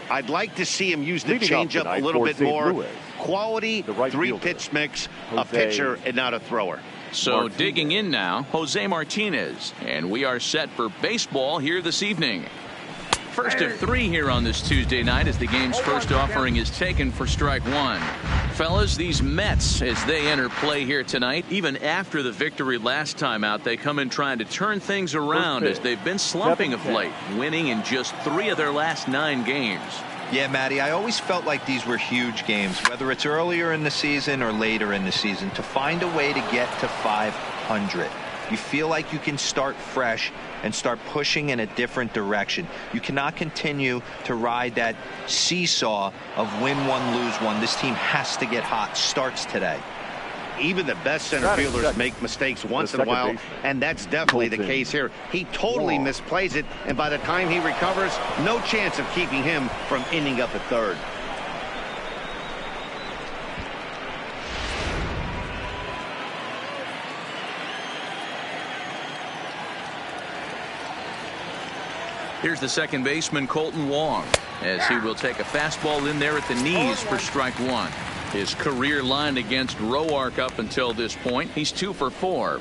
I'd like to see him use the changeup a little bit more. Quality, three-pitch mix, a pitcher and not a thrower. So digging in now, Jose Martinez, and we are set for baseball here this evening. First of three here on this Tuesday night as the game's first offering is taken for strike one. Fellas, these Mets, as they enter play here tonight, even after the victory last time out, they come in trying to turn things around as they've been slumping of late, winning in just 3 of their last 9 games. Yeah, Matty, I always felt like these were huge games, whether it's earlier in the season or later in the season, to find a way to get to 500. You feel like you can start fresh and start pushing in a different direction. You cannot continue to ride that seesaw of win one, lose one. This team has to get hot. Starts today. Even the best center fielders make mistakes once in a while, and that's definitely the case here. He totally misplays it, and by the time he recovers, no chance of keeping him from ending up at third. Here's the second baseman, Colton Wong, as he will take a fastball in there at the knees for strike one. His career line against Roark up until this point, he's 2 for 4.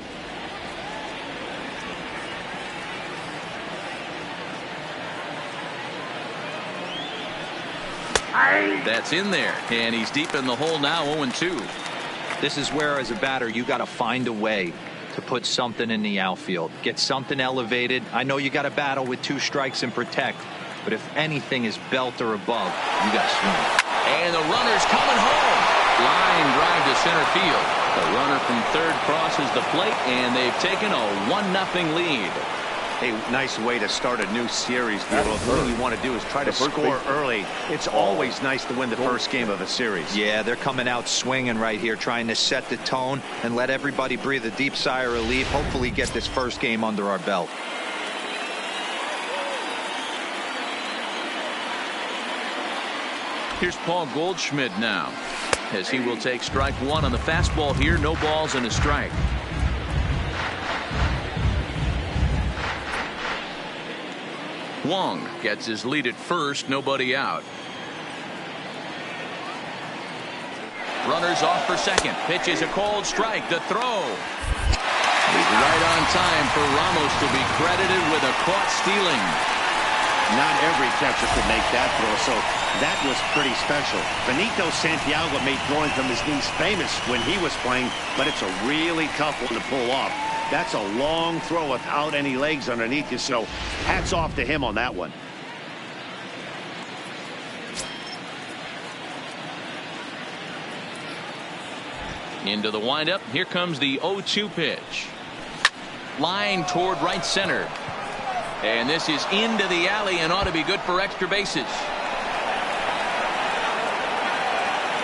That's in there, and he's deep in the hole now, 0-2. This is where, as a batter, you got to find a way to put something in the outfield, get something elevated. I know you got to battle with 2 strikes and protect, but if anything is belt or above, you got to swing. And the runner's coming home. Line drive to center field. The runner from third crosses the plate, and they've taken a 1-0 lead. Hey, nice way to start a new series. The thing you want to do is try to score early. It's always nice to win the first game of a series. Yeah, they're coming out swinging right here, trying to set the tone and let everybody breathe a deep sigh of relief. Hopefully get this first game under our belt. Here's Paul Goldschmidt now, as he will take strike one on the fastball here. No balls and a strike. Wong gets his lead at first, nobody out. Runners off for second. Pitch is a cold strike. The throw. He's right on time for Ramos to be credited with a caught stealing. Not every catcher could make that throw, so that was pretty special. Benito Santiago made throwing from his knees famous when he was playing, but it's a really tough one to pull off. That's a long throw without any legs underneath you, so hats off to him on that one. Into the windup. Here comes the 0-2 pitch. Line toward right center. And this is into the alley and ought to be good for extra bases.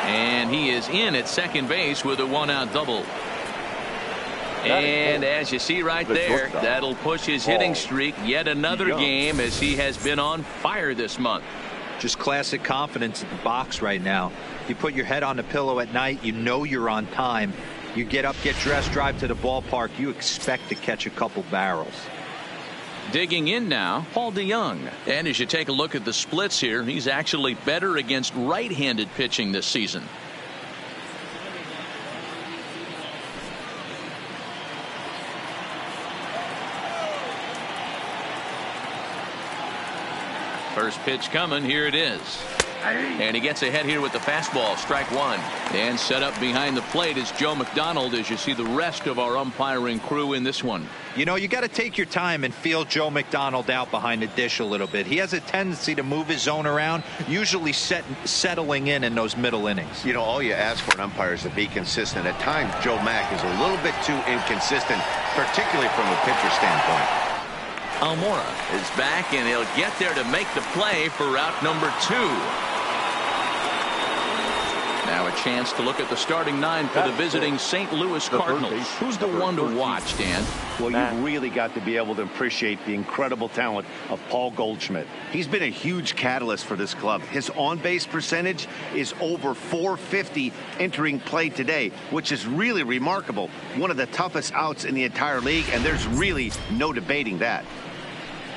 And he is in at second base with a 1-out double. And as you see right there, that'll push his hitting streak yet another game, as he has been on fire this month. Just classic confidence in the box right now. You put your head on the pillow at night, you know you're on time. You get up, get dressed, drive to the ballpark, you expect to catch a couple barrels. Digging in now, Paul DeYoung. And as you take a look at the splits here, he's actually better against right-handed pitching this season. First pitch coming. Here it is. And he gets ahead here with the fastball. Strike one. And set up behind the plate is Joe McDonald, as you see the rest of our umpiring crew in this one. You know, you got to take your time and feel Joe McDonald out behind the dish a little bit. He has a tendency to move his zone around, usually settling in those middle innings. You know, all you ask for an umpire is to be consistent. At times, Joe Mack is a little bit too inconsistent, particularly from a pitcher standpoint. Almora is back, and he'll get there to make the play for out number 2. Now a chance to look at the starting 9 for the visiting St. Louis Cardinals. Who's the one to watch, Dan? Well, you've really got to be able to appreciate the incredible talent of Paul Goldschmidt. He's been a huge catalyst for this club. His on-base percentage is over .450 entering play today, which is really remarkable. One of the toughest outs in the entire league, and there's really no debating that.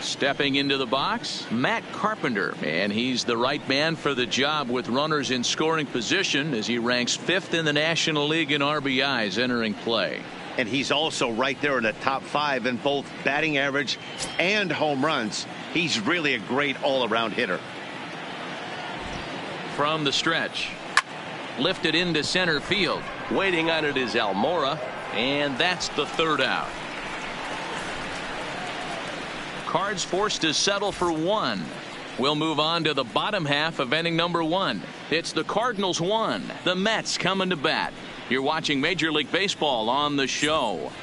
Stepping into the box, Matt Carpenter, and he's the right man for the job with runners in scoring position as he ranks 5th in the National League in RBIs entering play. And he's also right there in the top 5 in both batting average and home runs. He's really a great all-around hitter. From the stretch, lifted into center field. Waiting on it is Almora, and that's the 3rd out. Cards forced to settle for 1. We'll move on to the bottom half of inning number 1. It's the Cardinals 1, the Mets coming to bat. You're watching Major League Baseball on the show.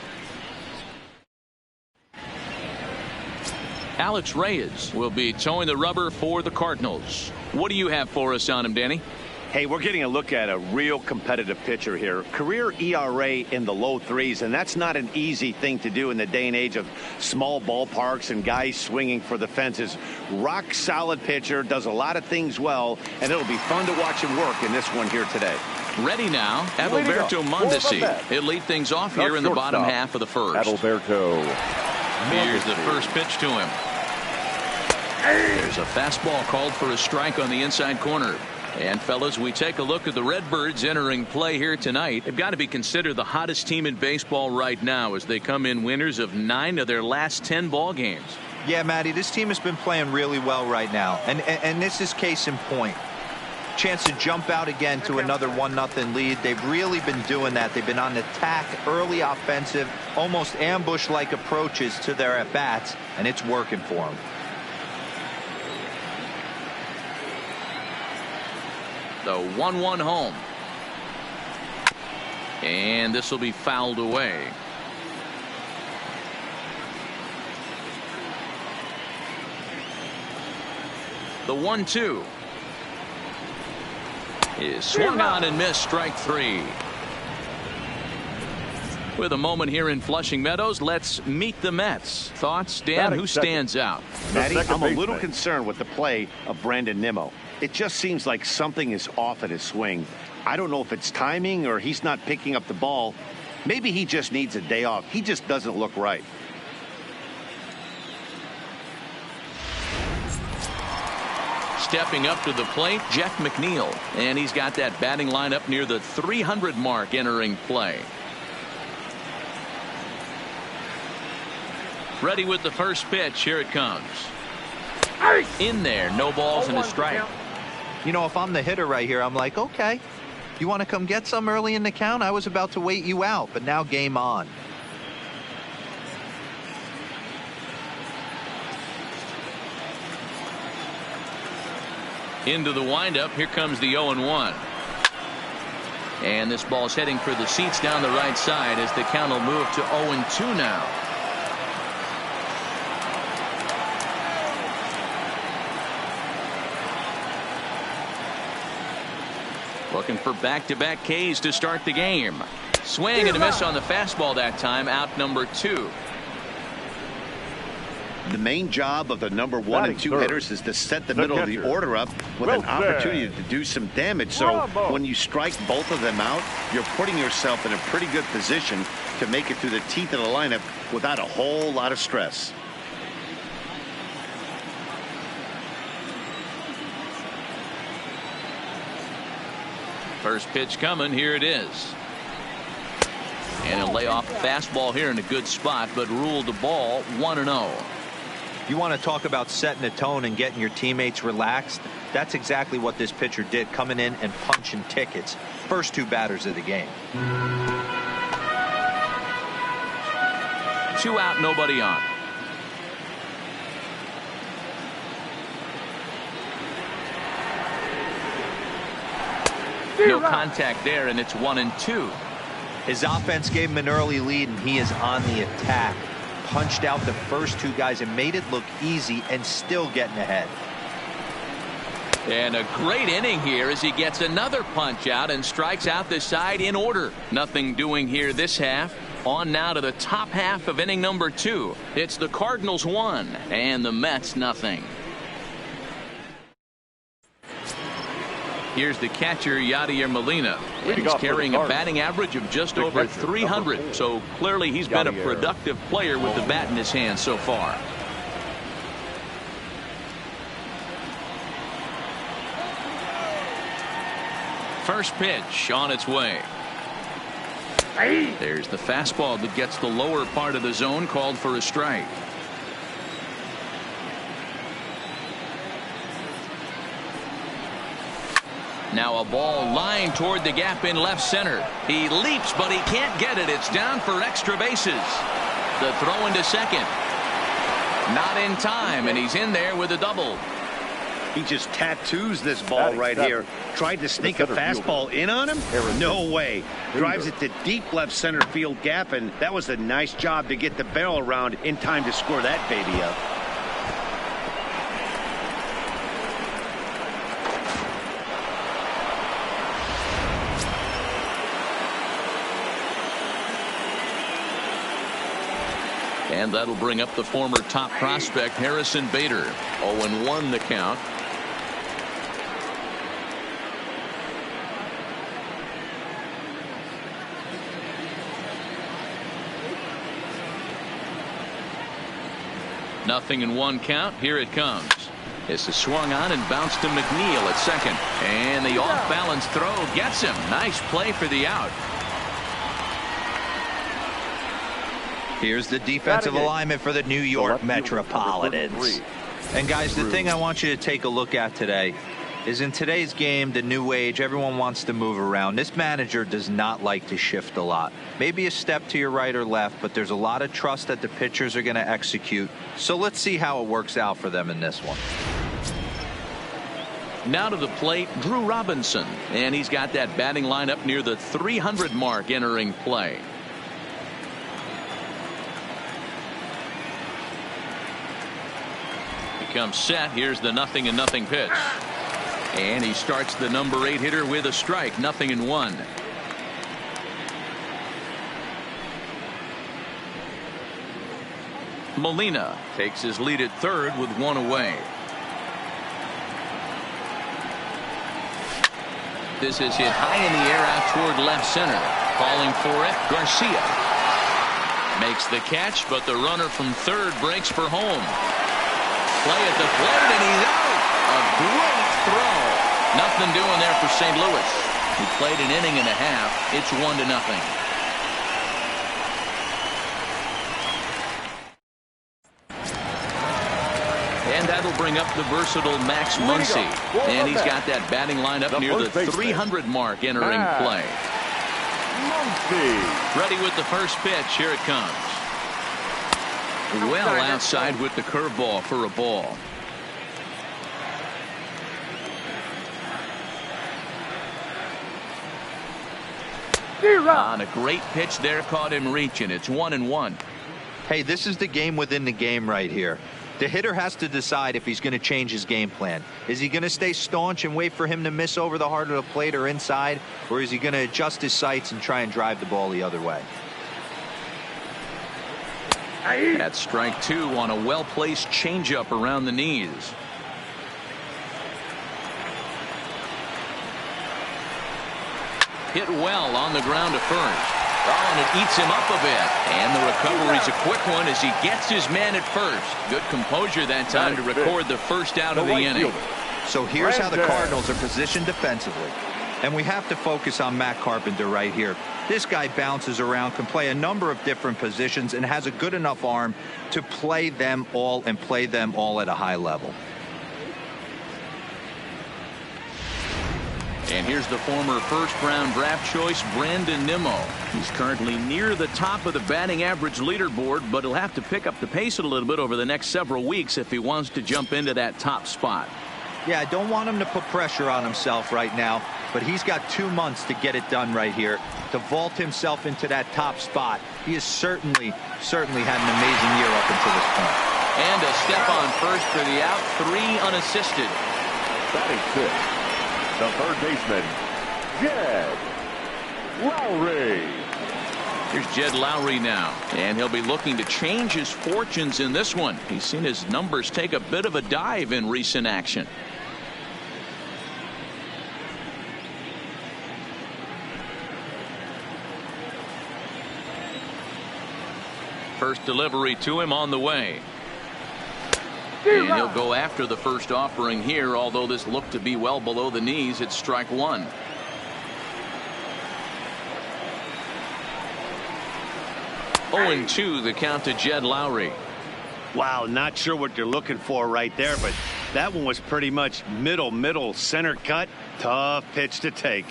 Alex Reyes will be towing the rubber for the Cardinals. What do you have for us on him, Danny? Hey, we're getting a look at a real competitive pitcher here. Career ERA in the low 3s, and that's not an easy thing to do in the day and age of small ballparks and guys swinging for the fences. Rock solid pitcher, does a lot of things well, and it'll be fun to watch him work in this one here today. Ready now, Adalberto Mondesi. He'll lead things off here in the bottom half of the first. Adalberto. Here's the first pitch to him. There's a fastball called for a strike on the inside corner. And fellas, we take a look at the Redbirds entering play here tonight. They've got to be considered the hottest team in baseball right now as they come in winners of 9 of their last 10 ball games. Yeah, Matty, this team has been playing really well right now, and this is case in point. Chance to jump out again to another 1-0 lead. They've really been doing that. They've been on attack, early offensive, almost ambush-like approaches to their at-bats, and it's working for them. The 1-1 home. And this will be fouled away. The 1-2 is swung on and missed, strike 3. With a moment here in Flushing Meadows, let's meet the Mets. Thoughts, Dan? Who stands out? Matty, I'm a little concerned with the play of Brandon Nimmo. It just seems like something is off at his swing. I don't know if it's timing or he's not picking up the ball. Maybe he just needs a day off. He just doesn't look right. Stepping up to the plate, Jeff McNeil. And he's got that batting lineup near the 300 mark entering play. Ready with the first pitch. Here it comes. In there, no balls and a strike. You know, if I'm the hitter right here, I'm like, okay, you want to come get some early in the count? I was about to wait you out, but now game on. Into the windup. Here comes the 0-1. And this ball's heading for the seats down the right side as the count will move to 0-2 now. Looking for back-to-back Ks to start the game. Swing and a miss on the fastball that time. Out number 2. The main job of the number 1 and 2 hitters is to set the middle of the order up with an opportunity to do some damage. So when you strike both of them out, you're putting yourself in a pretty good position to make it through the teeth of the lineup without a whole lot of stress. First pitch coming. Here it is. And he'll lay off a fastball here in a good spot, but ruled the ball 1-0. You want to talk about setting a tone and getting your teammates relaxed? That's exactly what this pitcher did, coming in and punching tickets. First 2 batters of the game. 2 out, nobody on. No contact there, and it's 1-2. His offense gave him an early lead, and he is on the attack. Punched out the first 2 guys and made it look easy, and still getting ahead. And a great inning here as he gets another punch out and strikes out the side in order. Nothing doing here this half. On now to the top half of inning number 2. It's the Cardinals 1 and the Mets nothing. Here's the catcher, Yadier Molina. And he's carrying a batting average of just over 300. So clearly he's been a productive player with the bat in his hand so far. First pitch on its way. There's the fastball that gets the lower part of the zone, called for a strike. Now a ball lined toward the gap in left center. He leaps, but he can't get it. It's down for extra bases. The throw into second. Not in time, and he's in there with a double. He just tattoos this ball right here. Tried to sneak a fastball in on him? No way. Drives it to deep left center field gap, and that was a nice job to get the barrel around in time to score that baby up. And that'll bring up the former top prospect, Harrison Bader. 0-1 the count. Nothing in one count. Here it comes. This is swung on and bounced to McNeil at second. And the off-balance throw gets him. Nice play for the out. Here's the defensive alignment for the New York Metropolitans. And guys, the thing I want you to take a look at today is in today's game, the new age, everyone wants to move around. This manager does not like to shift a lot. Maybe a step to your right or left, but there's a lot of trust that the pitchers are going to execute. So let's see how it works out for them in this one. Now to the plate, Drew Robinson. And he's got that batting lineup near the 300 mark entering play. Comes set. Here's the 0-0 pitch. And he starts the number 8 hitter with a strike. 0-1. Molina takes his lead at third with one away. This is hit high in the air out toward left center. Calling for it, Garcia. Makes the catch, but the runner from third breaks for home. Play at the plate, and he's out. A great throw. Nothing doing there for St. Louis. He played an inning and a half. It's 1-0. And that'll bring up the versatile Max Muncy. And he's got that batting lineup near the 300 mark entering play. Ready with the first pitch. Here it comes. Well outside with the curveball for a ball. On a great pitch there, caught him reaching. It's 1-1. Hey, this is the game within the game right here. The hitter has to decide if he's going to change his game plan. Is he going to stay staunch and wait for him to miss over the heart of the plate or inside, or is he going to adjust his sights and try and drive the ball the other way? That's strike 2 on a well-placed changeup around the knees. Hit well on the ground to first. Oh, and it eats him up a bit. And the recovery's a quick one as he gets his man at first. Good composure that time to record the first out of the inning. So here's how the Cardinals are positioned defensively. And we have to focus on Matt Carpenter right here. This guy bounces around, can play a number of different positions, and has a good enough arm to play them all and play them all at a high level. And here's the former first-round draft choice, Brandon Nimmo. He's currently near the top of the batting average leaderboard, but he'll have to pick up the pace a little bit over the next several weeks if he wants to jump into that top spot. Yeah, I don't want him to put pressure on himself right now, but he's got 2 months to get it done right here, to vault himself into that top spot. He has certainly had an amazing year up until this point. And a step on first for the out, 3 unassisted. Batting fifth, the third baseman, Jed Lowry. Here's Jed Lowry now, and he'll be looking to change his fortunes in this one. He's seen his numbers take a bit of a dive in recent action. First delivery to him on the way. And he'll go after the first offering here, although this looked to be well below the knees. It's strike 1. 0-2 the count to Jed Lowry. Wow, not sure what you're looking for right there, but that one was pretty much middle center cut. Tough pitch to take.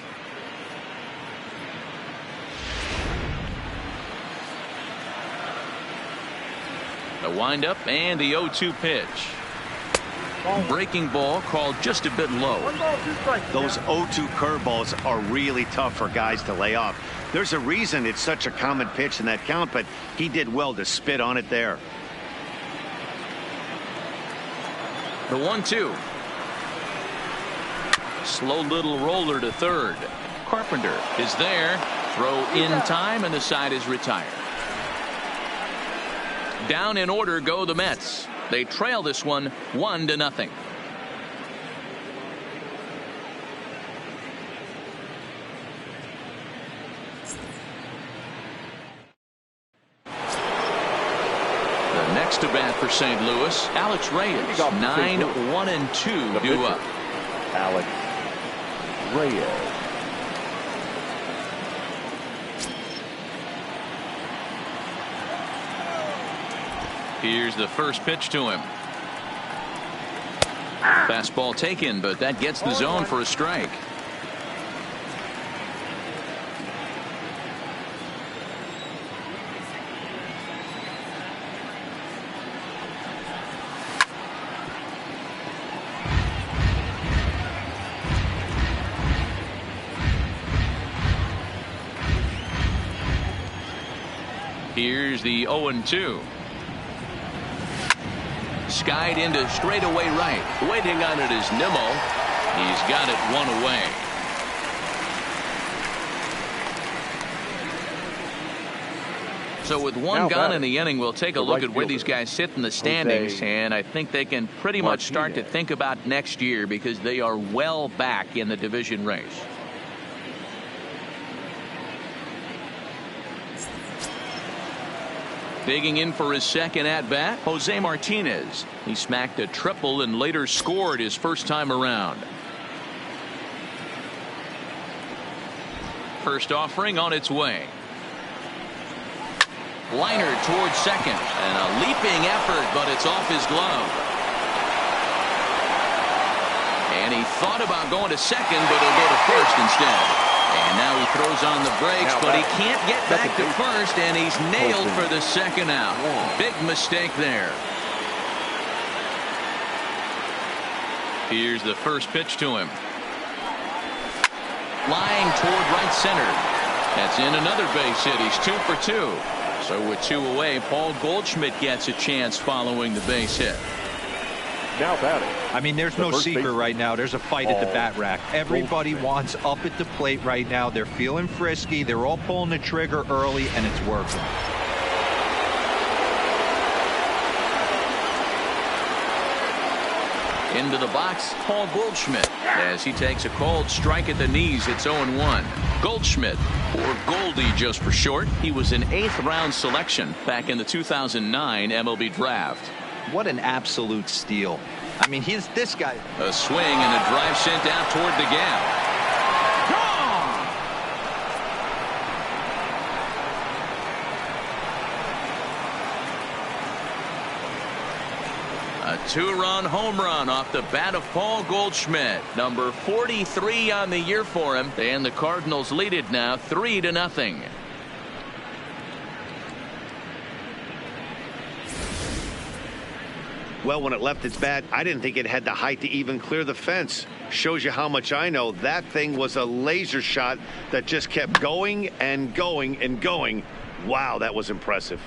The windup and the 0-2 pitch. Breaking ball called just a bit low. Those 0-2 curveballs are really tough for guys to lay off. There's a reason it's such a common pitch in that count, but he did well to spit on it there. The 1-2. Slow little roller to third. Carpenter is there. Throw in time, and the side is retired. Down in order go the Mets. They trail this one 1-0. The next to bat for St. Louis, Alex Reyes. 9-1-2 due up. Alex Reyes. Here's the first pitch to him. Fastball taken, but that gets the zone for a strike. Here's the 0-2. Skied into straightaway right. Waiting on it is Nimmo. He's got it one away. So with one gone in the inning, we'll take a look at where these guys sit in the standings, and I think they can pretty much start to think about next year because they are well back in the division race. Digging in for his second at-bat, Jose Martinez. He smacked a triple and later scored his first time around. First offering on its way. Liner towards second, and a leaping effort, but it's off his glove. And he thought about going to second, but he'll go to first instead. And now he throws on the brakes, but he can't get back to first, and he's nailed for the second out. Big mistake there. Here's the first pitch to him. Flying toward right center. That's in another base hit. He's 2 for 2. So with 2 away, Paul Goldschmidt gets a chance following the base hit. Now batting. I mean, there's no secret right now. There's a fight at the bat rack. Everybody wants up at the plate right now. They're feeling frisky. They're all pulling the trigger early, and it's working. Into the box, Paul Goldschmidt, as he takes a cold strike at the knees. It's 0-1. Goldschmidt, or Goldie just for short, he was an 8th round selection back in the 2009 MLB draft. What an absolute steal. I mean, he's this guy. A swing and a drive sent out toward the gap. A 2-run home run off the bat of Paul Goldschmidt. Number 43 on the year for him. And the Cardinals lead it now 3-0. Well, when it left its bat, I didn't think it had the height to even clear the fence. Shows you how much I know. That thing was a laser shot that just kept going and going and going. Wow, that was impressive.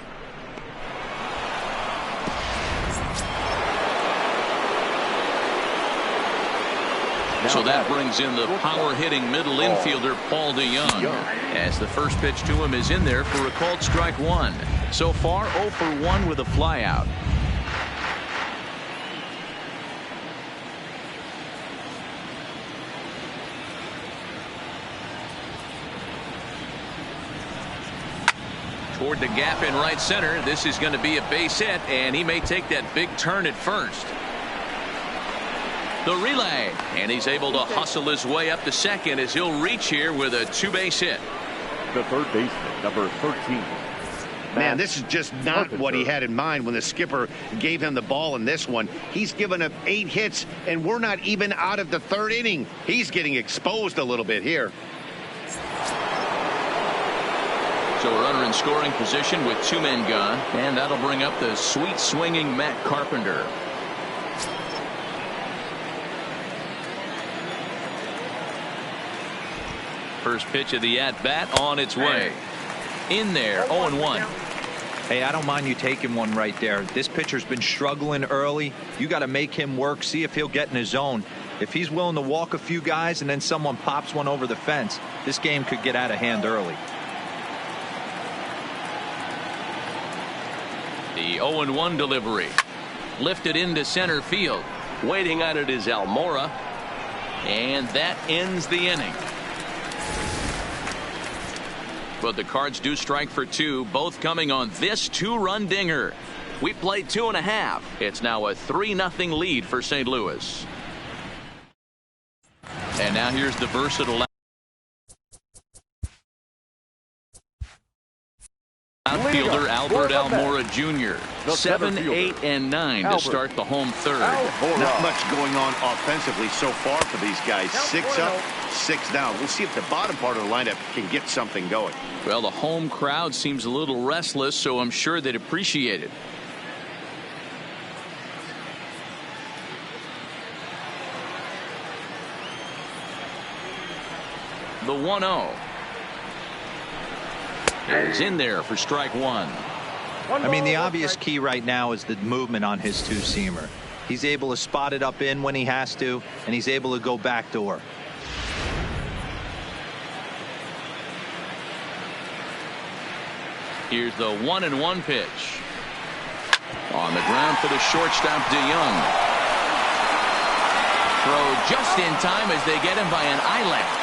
So that brings in the power-hitting middle infielder Paul DeYoung, as the first pitch to him is in there for a called strike 1. So far 0 for 1 with a flyout. Toward the gap in right center. This is going to be a base hit, and he may take that big turn at first. The relay, and he's able to hustle his way up to second as he'll reach here with a 2-base hit. The third baseman, number 13. Man, this is just not what he had in mind when the skipper gave him the ball in this one. He's given up 8 hits, and we're not even out of the 3rd inning. He's getting exposed a little bit here. So a runner in scoring position with 2 men gone, and that'll bring up the sweet swinging Matt Carpenter. First pitch of the at-bat on its way. In there, 0-1. Hey, I don't mind you taking one right there. This pitcher's been struggling early. You got to make him work, see if he'll get in his zone. If he's willing to walk a few guys and then someone pops one over the fence, this game could get out of hand early. The 0-1 delivery. Lifted into center field. Waiting at it is Almora. And that ends the inning. But the Cards do strike for 2, both coming on this 2-run dinger. We played 2.5. It's now a 3-0 lead for St. Louis. And now here's the versatile outfielder Albert Almora Jr. 7, 8, and 9 to start the home 3rd. Not much going on offensively so far for these guys. 6 up, 6 down. We'll see if the bottom part of the lineup can get something going. Well, the home crowd seems a little restless, so I'm sure they'd appreciate it. The 1-0 is in there for strike 1. I mean, the obvious key right now is the movement on his 2-seamer. He's able to spot it up in when he has to, and he's able to go backdoor. Here's the 1-1 pitch. On the ground for the shortstop, DeYoung. Throw just in time as they get him by an eyelash.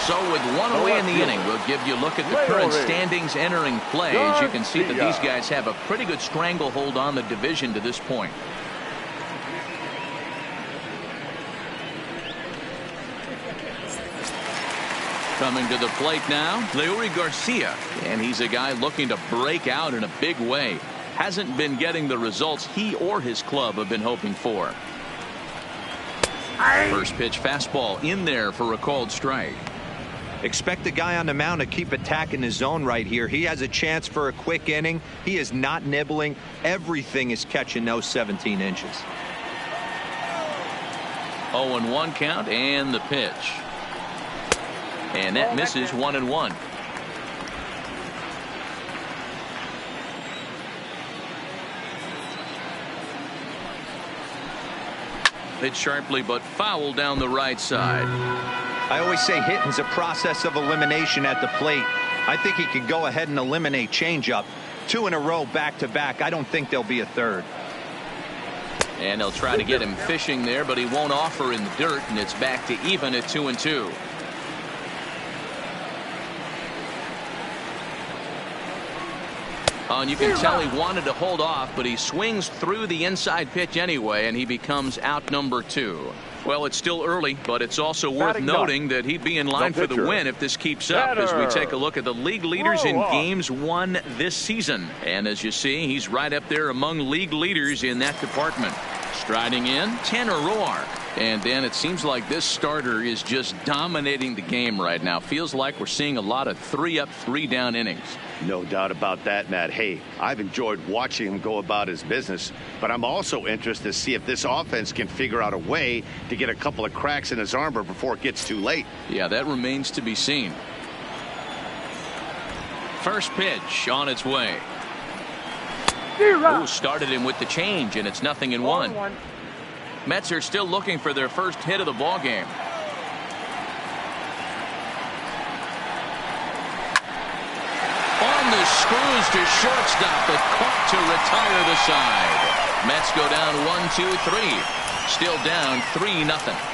So with 1 away in the inning, we'll give you a look at the current standings entering play. As you can see that these guys have a pretty good stranglehold on the division to this point. Coming to the plate now, Leury Garcia. And he's a guy looking to break out in a big way. Hasn't been getting the results he or his club have been hoping for. First pitch fastball in there for a called strike. Expect the guy on the mound to keep attacking his zone right here. He has a chance for a quick inning. He is not nibbling. Everything is catching those 17 inches. 0-1 count and the pitch. And that misses 1-1. Hit sharply but foul down the right side. I always say hitting's a process of elimination at the plate. I think he could go ahead and eliminate changeup. 2 in a row back to back. I don't think there'll be a third. And they'll try to get him fishing there, but he won't offer in the dirt, and it's back to even at 2-2. And you can tell he wanted to hold off, but he swings through the inside pitch anyway, and he becomes out number 2. Well, it's still early, but it's also worth noting that he'd be in line for the win if this keeps up as we take a look at the league leaders in games won this season. And as you see, he's right up there among league leaders in that department. Striding in, Tanner Roark. And then it seems like this starter is just dominating the game right now. Feels like we're seeing a lot of 3-up, 3-down innings. No doubt about that, Matt. Hey, I've enjoyed watching him go about his business, but I'm also interested to see if this offense can figure out a way to get a couple of cracks in his armor before it gets too late. Yeah, that remains to be seen. First pitch on its way. Ooh, started him with the change, and it's 0-1. Mets are still looking for their first hit of the ball game. On the screws to shortstop, but caught to retire the side. Mets go down 1-2-3. Still down 3-0.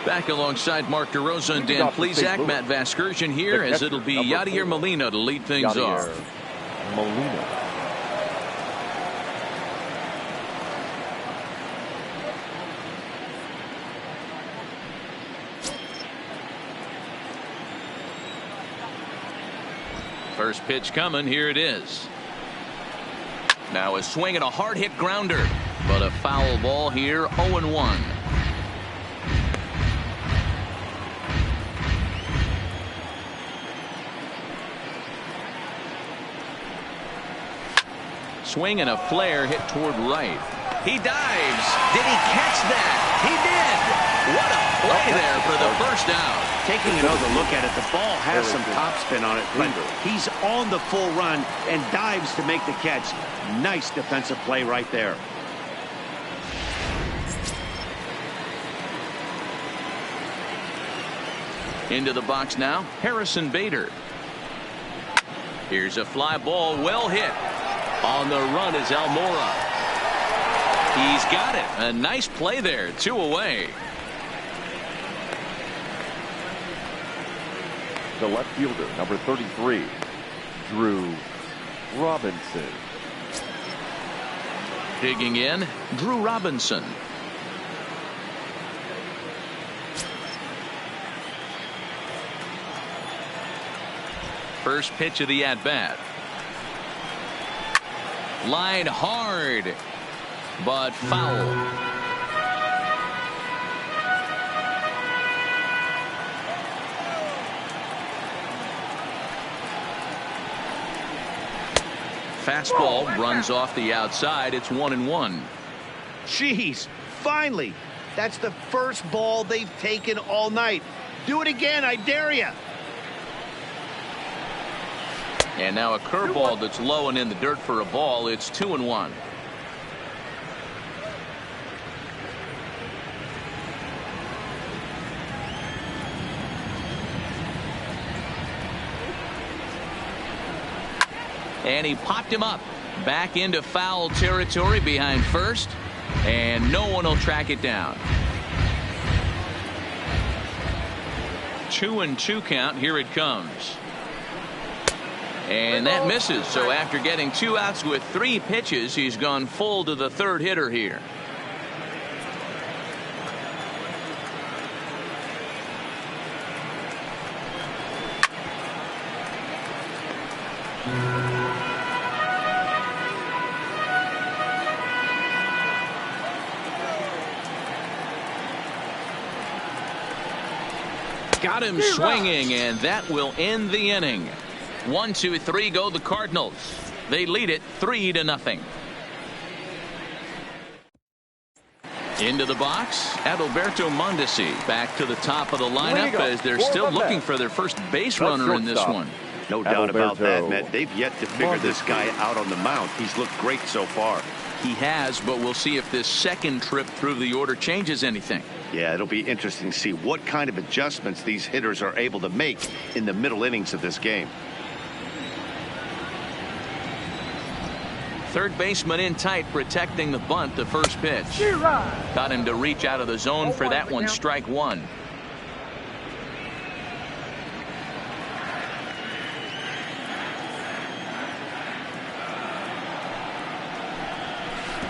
Back alongside Mark DeRosa and Dan Plesac, Matt Vasgersian here, as it'll be Yadier Molina to lead things off. Molina. First pitch coming. Here it is. Now a swing and a hard hit grounder, but a foul ball here. 0-1. Swing and a flare hit toward right. He dives. Did he catch that? He did. What a play there for the first out. Taking another look at it, the ball has some topspin on it, but he's on the full run and dives to make the catch. Nice defensive play right there. Into the box now, Harrison Bader. Here's a fly ball, well hit. On the run is Almora. He's got it. A nice play there. 2 away. The left fielder, number 33, Drew Robinson. Digging in, Drew Robinson. First pitch of the at-bat. Line hard, but foul. Fastball runs off the outside. It's 1-1. Jeez, finally. That's the first ball they've taken all night. Do it again, I dare you. And now a curveball that's low and in the dirt for a ball. It's 2-1. And he popped him up back into foul territory behind first, and no one will track it down. 2-2 count. Here it comes. And that misses. So after getting 2 outs with 3 pitches, he's gone full to the third hitter here. Got him swinging, and that will end the inning. 1, 2, 3 go the Cardinals. They lead it 3-0. Into the box, Adalberto Mondesi back to the top of the lineup as they're still looking for their first base runner in this one. No doubt about that, Matt. They've yet to figure this guy out on the mound. He's looked great so far. He has, but we'll see if this second trip through the order changes anything. Yeah, it'll be interesting to see what kind of adjustments these hitters are able to make in the middle innings of this game. Third baseman in tight, protecting the bunt. The first pitch got him to reach out of the zone for that one. Strike 1.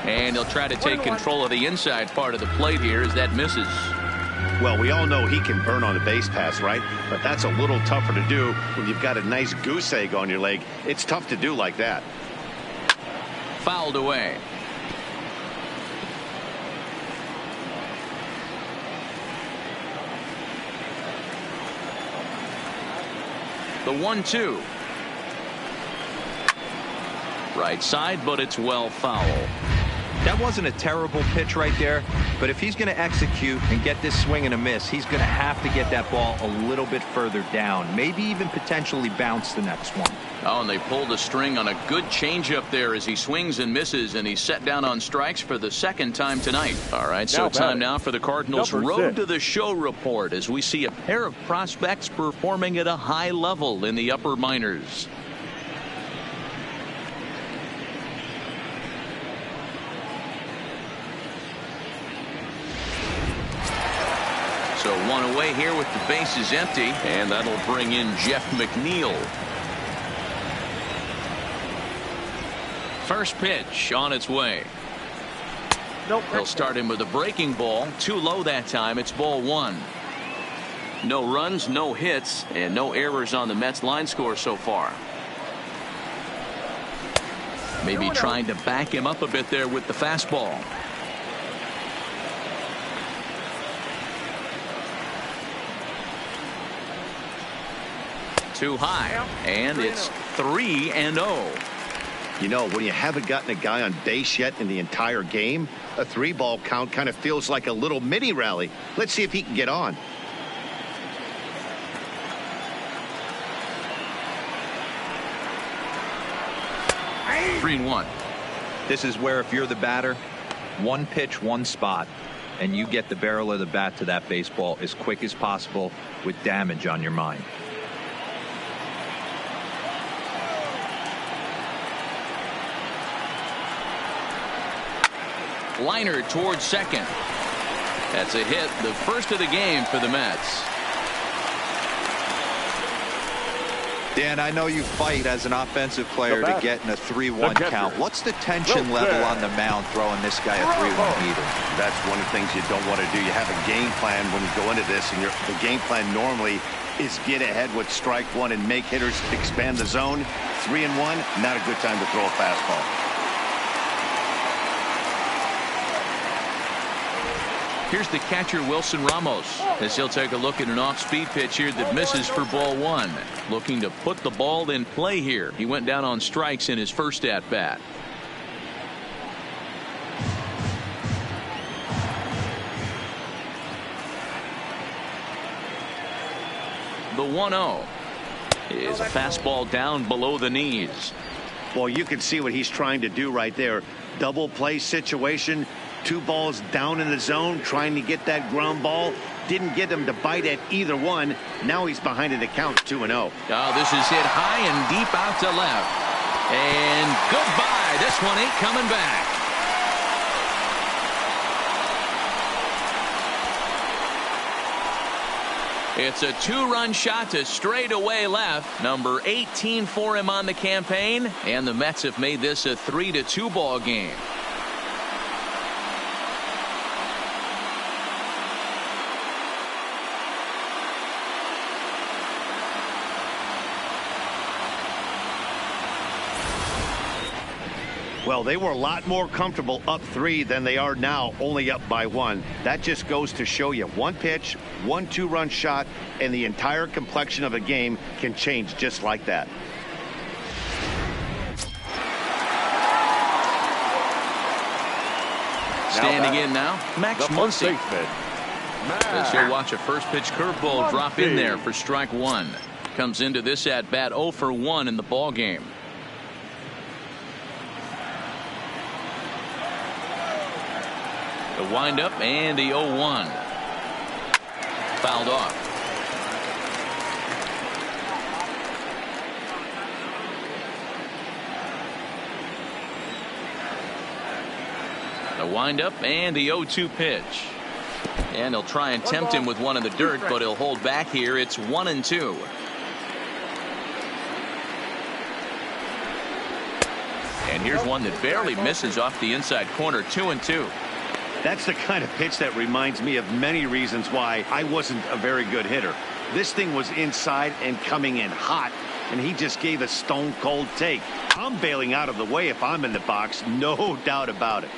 And he'll try to take control of the inside part of the plate here as that misses. Well, we all know he can burn on a base pass, right? But that's a little tougher to do when you've got a nice goose egg on your leg. It's tough to do like that. Fouled away. The 1-2. Right side, but it's well foul. That wasn't a terrible pitch right there, but if he's going to execute and get this swing and a miss, he's going to have to get that ball a little bit further down, maybe even potentially bounce the next one. Oh, and they pulled a string on a good changeup there as he swings and misses, and he's set down on strikes for the second time tonight. All right, so time now for the Cardinals' Road to the Show report as we see a pair of prospects performing at a high level in the upper minors. So one away here with the bases empty, and that'll bring in Jeff McNeil. First pitch on its way. He'll start him with a breaking ball. Too low that time. It's ball 1. No runs, no hits, and no errors on the Mets line score so far. Maybe trying to back him up a bit there with the fastball. Too high, and it's 3-0. You know, when you haven't gotten a guy on base yet in the entire game, a 3-ball count kind of feels like a little mini rally. Let's see if he can get on. Three and one. This is where if you're the batter, one pitch, one spot, and you get the barrel of the bat to that baseball as quick as possible with damage on your mind. Liner towards second. That's a hit, the first of the game for the Mets. Dan, I know you fight as an offensive player to get in a 3-1 count. What's the tension level on the mound throwing this guy a 3-1 heater? That's one of the things you don't want to do. You have a game plan when you go into this, and the game plan normally is get ahead with strike one and make hitters expand the zone. 3-1, not a good time to throw a fastball. Here's the catcher, Wilson Ramos, as he'll take a look at an off-speed pitch here that misses for ball one. Looking to put the ball in play here. He went down on strikes in his first at-bat. The 1-0 is a fastball down below the knees. Well, you can see what he's trying to do right there. Double play situation. 2 balls down in the zone, trying to get that ground ball. Didn't get him to bite at either one. Now he's behind in the count, 2-0. Oh, this is hit high and deep out to left. And goodbye. This one ain't coming back. It's a 2-run shot to straightaway left. Number 18 for him on the campaign. And the Mets have made this a 3-2 ball game. Well, they were a lot more comfortable up 3 than they are now, only up by 1. That just goes to show you one pitch, 1 2-run shot, and the entire complexion of a game can change just like that. Standing in now, Max Muncy. As he'll watch a first pitch curveball drop in there for strike one. Comes into this at bat 0 for 1 in the ball game. The windup and the 0-1. Fouled off. The windup and the 0-2 pitch. And he'll try and tempt him with one in the dirt, but he'll hold back here. It's 1-2. And here's one that barely misses off the inside corner. 2-2. That's the kind of pitch that reminds me of many reasons why I wasn't a very good hitter. This thing was inside and coming in hot, and he just gave a stone cold take. I'm bailing out of the way if I'm in the box, no doubt about it.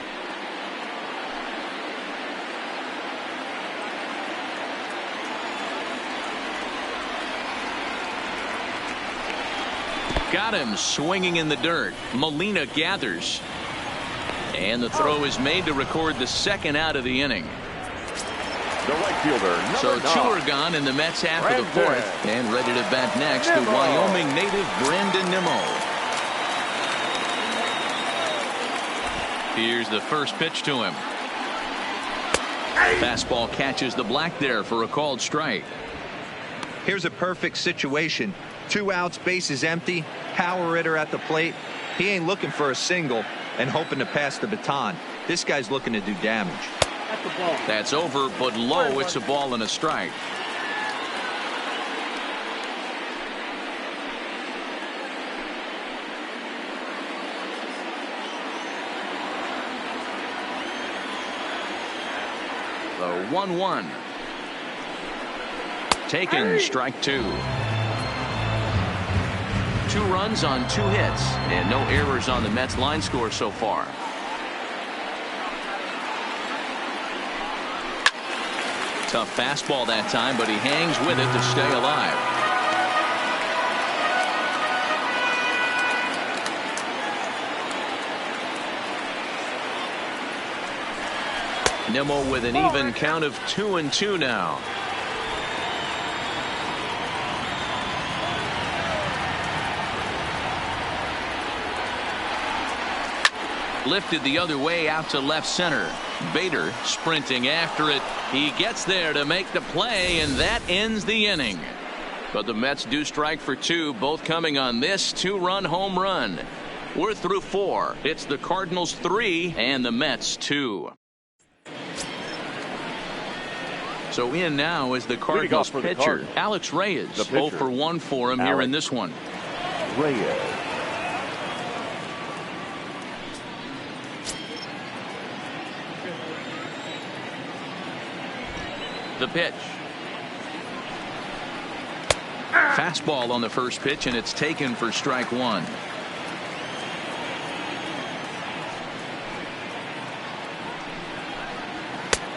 Got him swinging in the dirt. Molina gathers. And the throw is made to record the second out of the inning. The right fielder, so 2 are gone in the Mets half of the 4th. And ready to bat next, the Wyoming native Brandon Nimmo. Here's the first pitch to him. Fastball catches the black there for a called strike. Here's a perfect situation. 2 outs, bases empty, power hitter at the plate. He ain't looking for a single and hoping to pass the baton. This guy's looking to do damage. That's over, but low. It's a ball and a strike. The 1-1. Taken, strike 2. 2 runs on 2 hits and no errors on the Mets line score so far. Tough fastball that time, but he hangs with it to stay alive. Nimmo with an even count of 2-2 now. Lifted the other way out to left center. Bader sprinting after it. He gets there to make the play, and that ends the inning. But the Mets do strike for 2, both coming on this 2-run home run. We're through 4. It's the Cardinals 3 and the Mets 2. So in now is the Cardinals pitcher, Alex Reyes. 0 for 1 for him here in this one. Reyes. The pitch. Fastball on the first pitch, and it's taken for strike 1.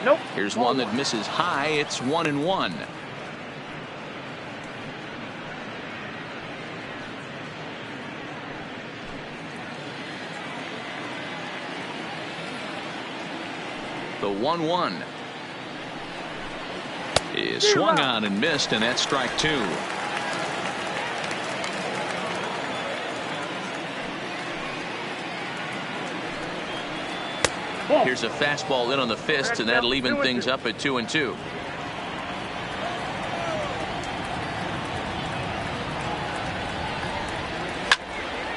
Nope. Here's one that misses high. It's 1-1. The 1-1 is swung on and missed, and that's strike 2. Here's a fastball in on the fist, and that'll even things up at 2-2.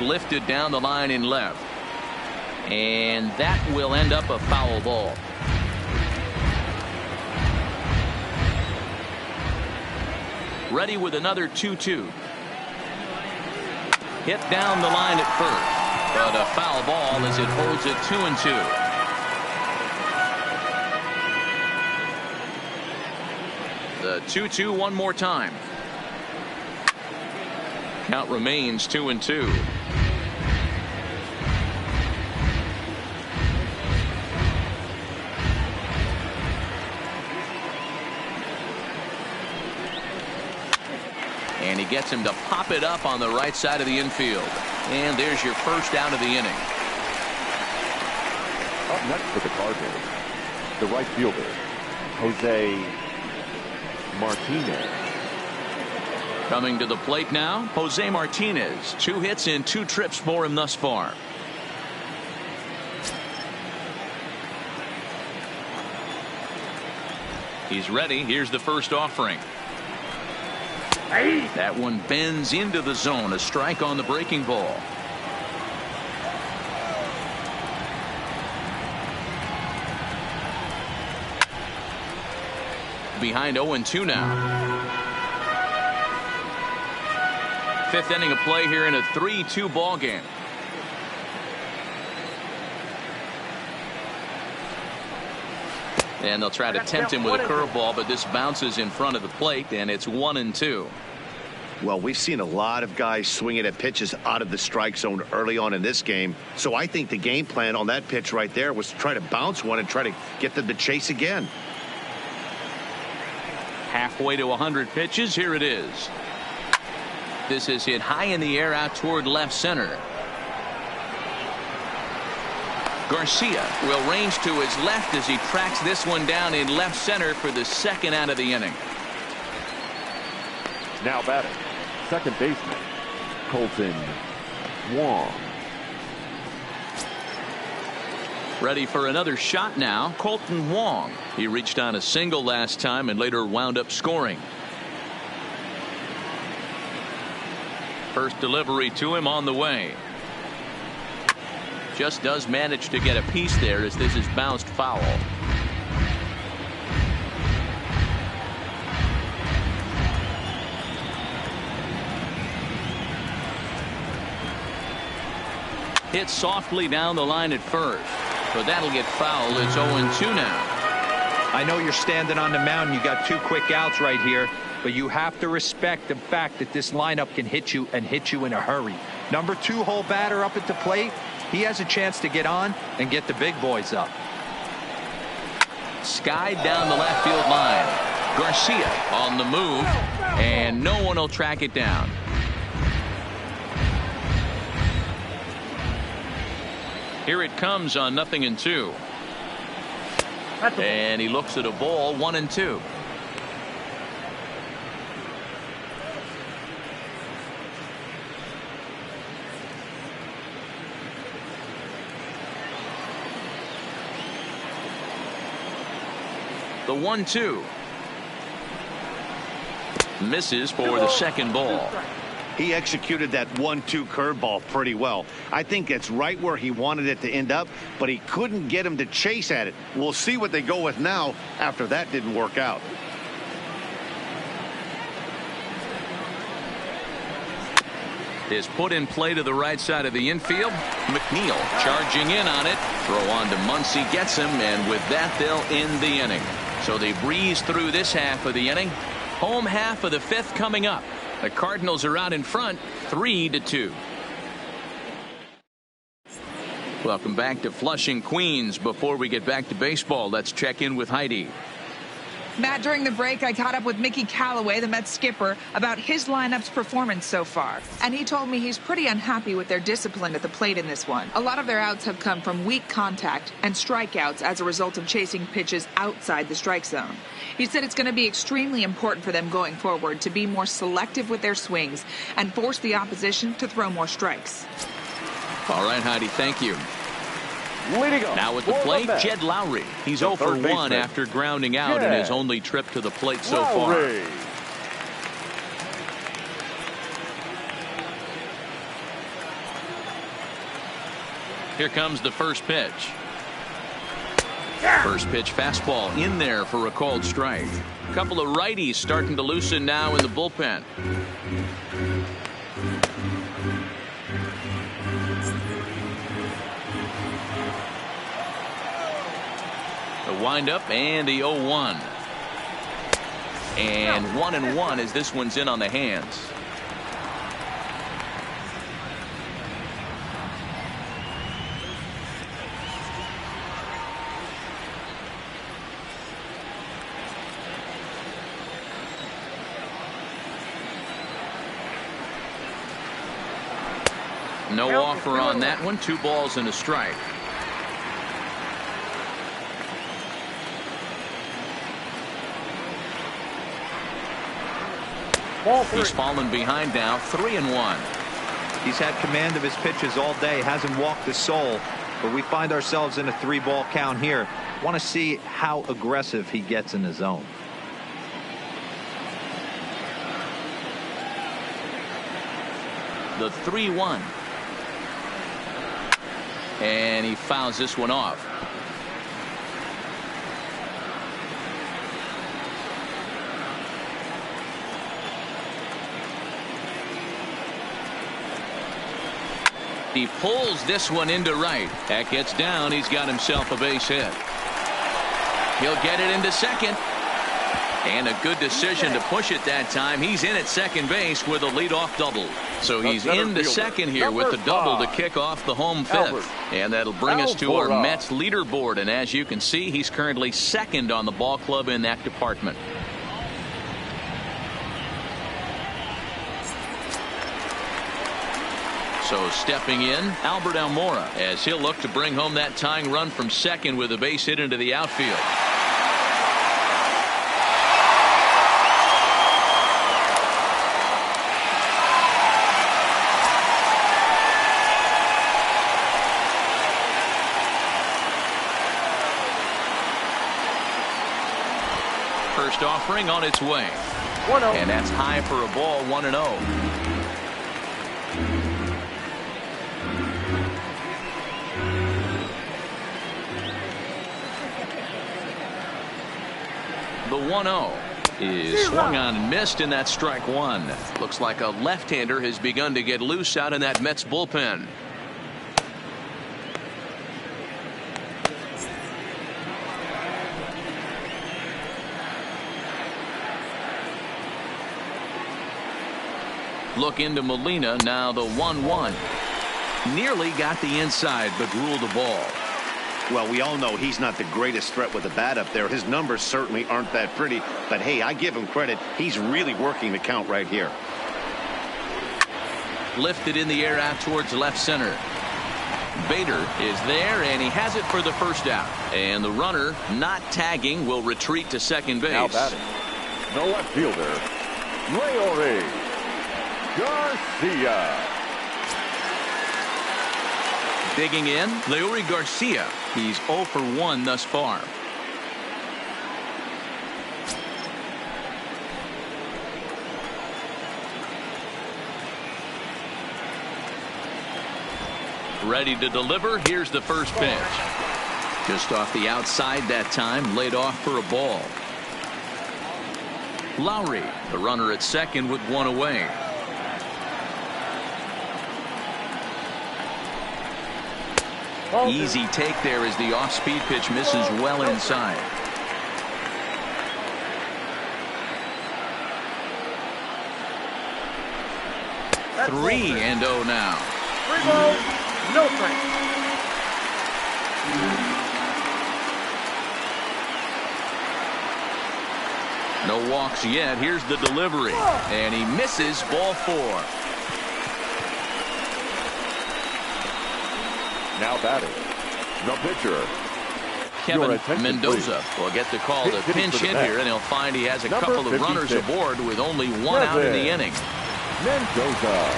Lifted down the line in left, and that will end up a foul ball. Ready with another 2-2. Hit down the line at first, but a foul ball as it holds it 2-2. The 2-2 one more time. Count remains 2-2. And he gets him to pop it up on the right side of the infield. And there's your first out of the inning. Up next for the Cardinals, the right fielder, Jose Martinez. Coming to the plate now, Jose Martinez. 2 hits in 2 trips for him thus far. He's ready. Here's the first offering. That one bends into the zone. A strike on the breaking ball. Behind 0-2 now. 5th inning of play here in a 3-2 ball game. And they'll try to tempt him with a curveball, but this bounces in front of the plate, and it's 1-2. Well, we've seen a lot of guys swinging at pitches out of the strike zone early on in this game. So I think the game plan on that pitch right there was to try to bounce one and try to get them to chase again. Halfway to 100 pitches. Here it is. This is hit high in the air out toward left center. Garcia will range to his left as he tracks this one down in left center for the second out of the inning. Now batting, second baseman, Colton Wong. Ready for another shot now, Colton Wong. He reached on a single last time and later wound up scoring. First delivery to him on the way. Just does manage to get a piece there as this is bounced foul. Hit softly down the line at first, but that'll get fouled. It's 0-2 now. I know you're standing on the mound. You got 2 quick outs right here. but you have to respect the fact that this lineup can hit you and hit you in a hurry. Number 2-hole batter up at the plate, he has a chance to get on and get the big boys up. Skied down the left field line. Garcia on the move, and no one will track it down. Here it comes on 0-2. And he looks at a ball, 1-2. The 1-2. Misses for the second ball. He executed that 1-2 curveball pretty well. I think it's right where he wanted it to end up, but he couldn't get him to chase at it. We'll see what they go with now after that didn't work out. Is put in play to the right side of the infield. McNeil charging in on it. Throw on to Muncy, gets him, and with that they'll end the inning. So they breeze through this half of the inning. Home half of the 5th coming up. The Cardinals are out in front, 3-2. Welcome back to Flushing, Queens. Before we get back to baseball, let's check in with Heidi. Matt, during the break, I caught up with Mickey Callaway, the Mets skipper, about his lineup's performance so far. And he told me he's pretty unhappy with their discipline at the plate in this one. A lot of their outs have come from weak contact and strikeouts as a result of chasing pitches outside the strike zone. He said it's going to be extremely important for them going forward to be more selective with their swings and force the opposition to throw more strikes. All right, Heidi, thank you. Now at the plate, Jed Lowry. He's 0 for 1 after grounding out in his only trip to the plate so far. Here comes the first pitch. First pitch fastball in there for a called strike. A couple of righties starting to loosen now in the bullpen. The windup and the 0-1. And 1-1 as this one's in on the hands. No offer on that one. 2 balls and a strike. He's fallen behind now, 3-1. He's had command of his pitches all day, hasn't walked a soul, but we find ourselves in a 3-ball count here. Want to see how aggressive he gets in the zone. The 3-1. And he fouls this one off. He pulls this one into right. That gets down. He's got himself a base hit. He'll get it into second. And a good decision to push it that time. He's in at second base with a leadoff double. So he's into second here with the double to kick off the home 5th. And that'll bring us to our Mets leaderboard. And as you can see, he's currently second on the ball club in that department. So stepping in, Albert Almora, as he'll look to bring home that tying run from second with a base hit into the outfield. First offering on its way. 1-0. And that's high for a ball, 1-0. The 1-0 is swung on and missed, and that's strike one. Looks like a left-hander has begun to get loose out in that Mets bullpen. Look into Molina, now the 1-1. Nearly got the inside, but ruled the ball. Well, we all know he's not the greatest threat with the bat up there. His numbers certainly aren't that pretty. But, hey, I give him credit. He's really working the count right here. Lifted in the air out towards left center. Bader is there, and he has it for the first out. And the runner, not tagging, will retreat to second base. Now batting, the left fielder, Leury Garcia. Digging in, Leury Garcia. He's 0 for 1 thus far. Ready to deliver. Here's the first pitch. Just off the outside that time, laid off for a ball. Lowry, the runner at second with one away. Easy take there as the off-speed pitch misses well inside. That's 3-0 now. 3 balls, no strikes. No walks yet. Here's the delivery. And he misses, ball 4. Now batting, the pitcher, Kevin Mendoza will get the call to pinch hit here, and he'll find he has a couple of runners aboard with only one out in the inning. Mendoza.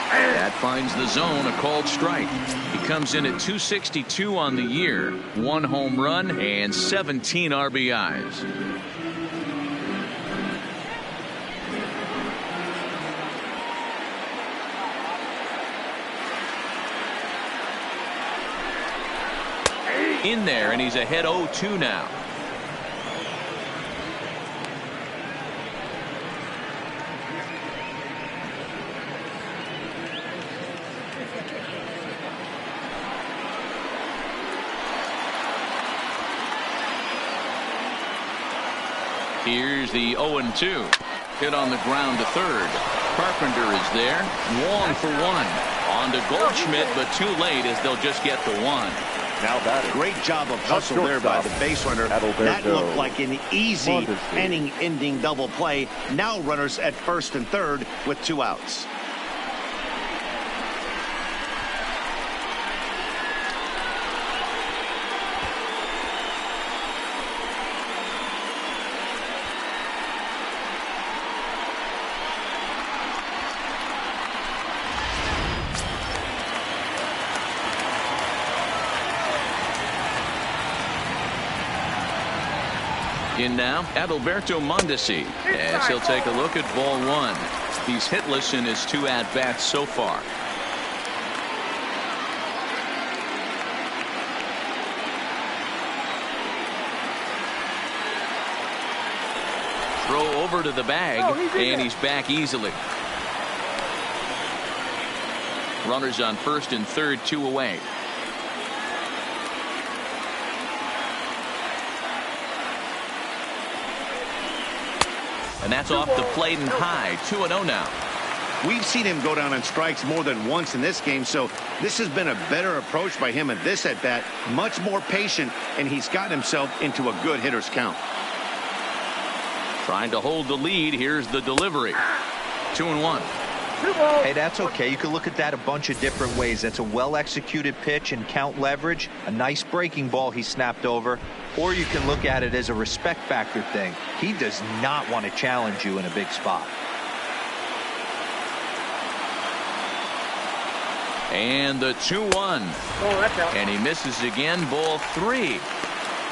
That finds the zone, a called strike. He comes in at 262 on the year, 1 home run and 17 RBIs. In there, and he's ahead 0-2 now. Here's the 0-2. Hit on the ground to third. Carpenter is there. Wong for 1. On to Goldschmidt, but too late as they'll just get the 1. Now batting. Great job of hustle there by the base runner. That looked like an easy inning-ending double play. Now runners at first and third with 2 outs. In now, Adalberto Mondesi, as he'll take a look at ball 1. He's hitless in his 2 at-bats so far. Throw over to the bag, and he's back easily. Runners on first and third, 2 away. And that's off the plate and high. 2-0 now. We've seen him go down on strikes more than once in this game, so this has been a better approach by him at this at-bat. Much more patient, and he's gotten himself into a good hitter's count. Trying to hold the lead. Here's the delivery. 2-1. Hey, that's okay. You can look at that a bunch of different ways. That's a well-executed pitch and count leverage, a nice breaking ball he snapped over, or you can look at it as a respect factor thing. He does not want to challenge you in a big spot. And the 2-1. And he misses again, ball 3.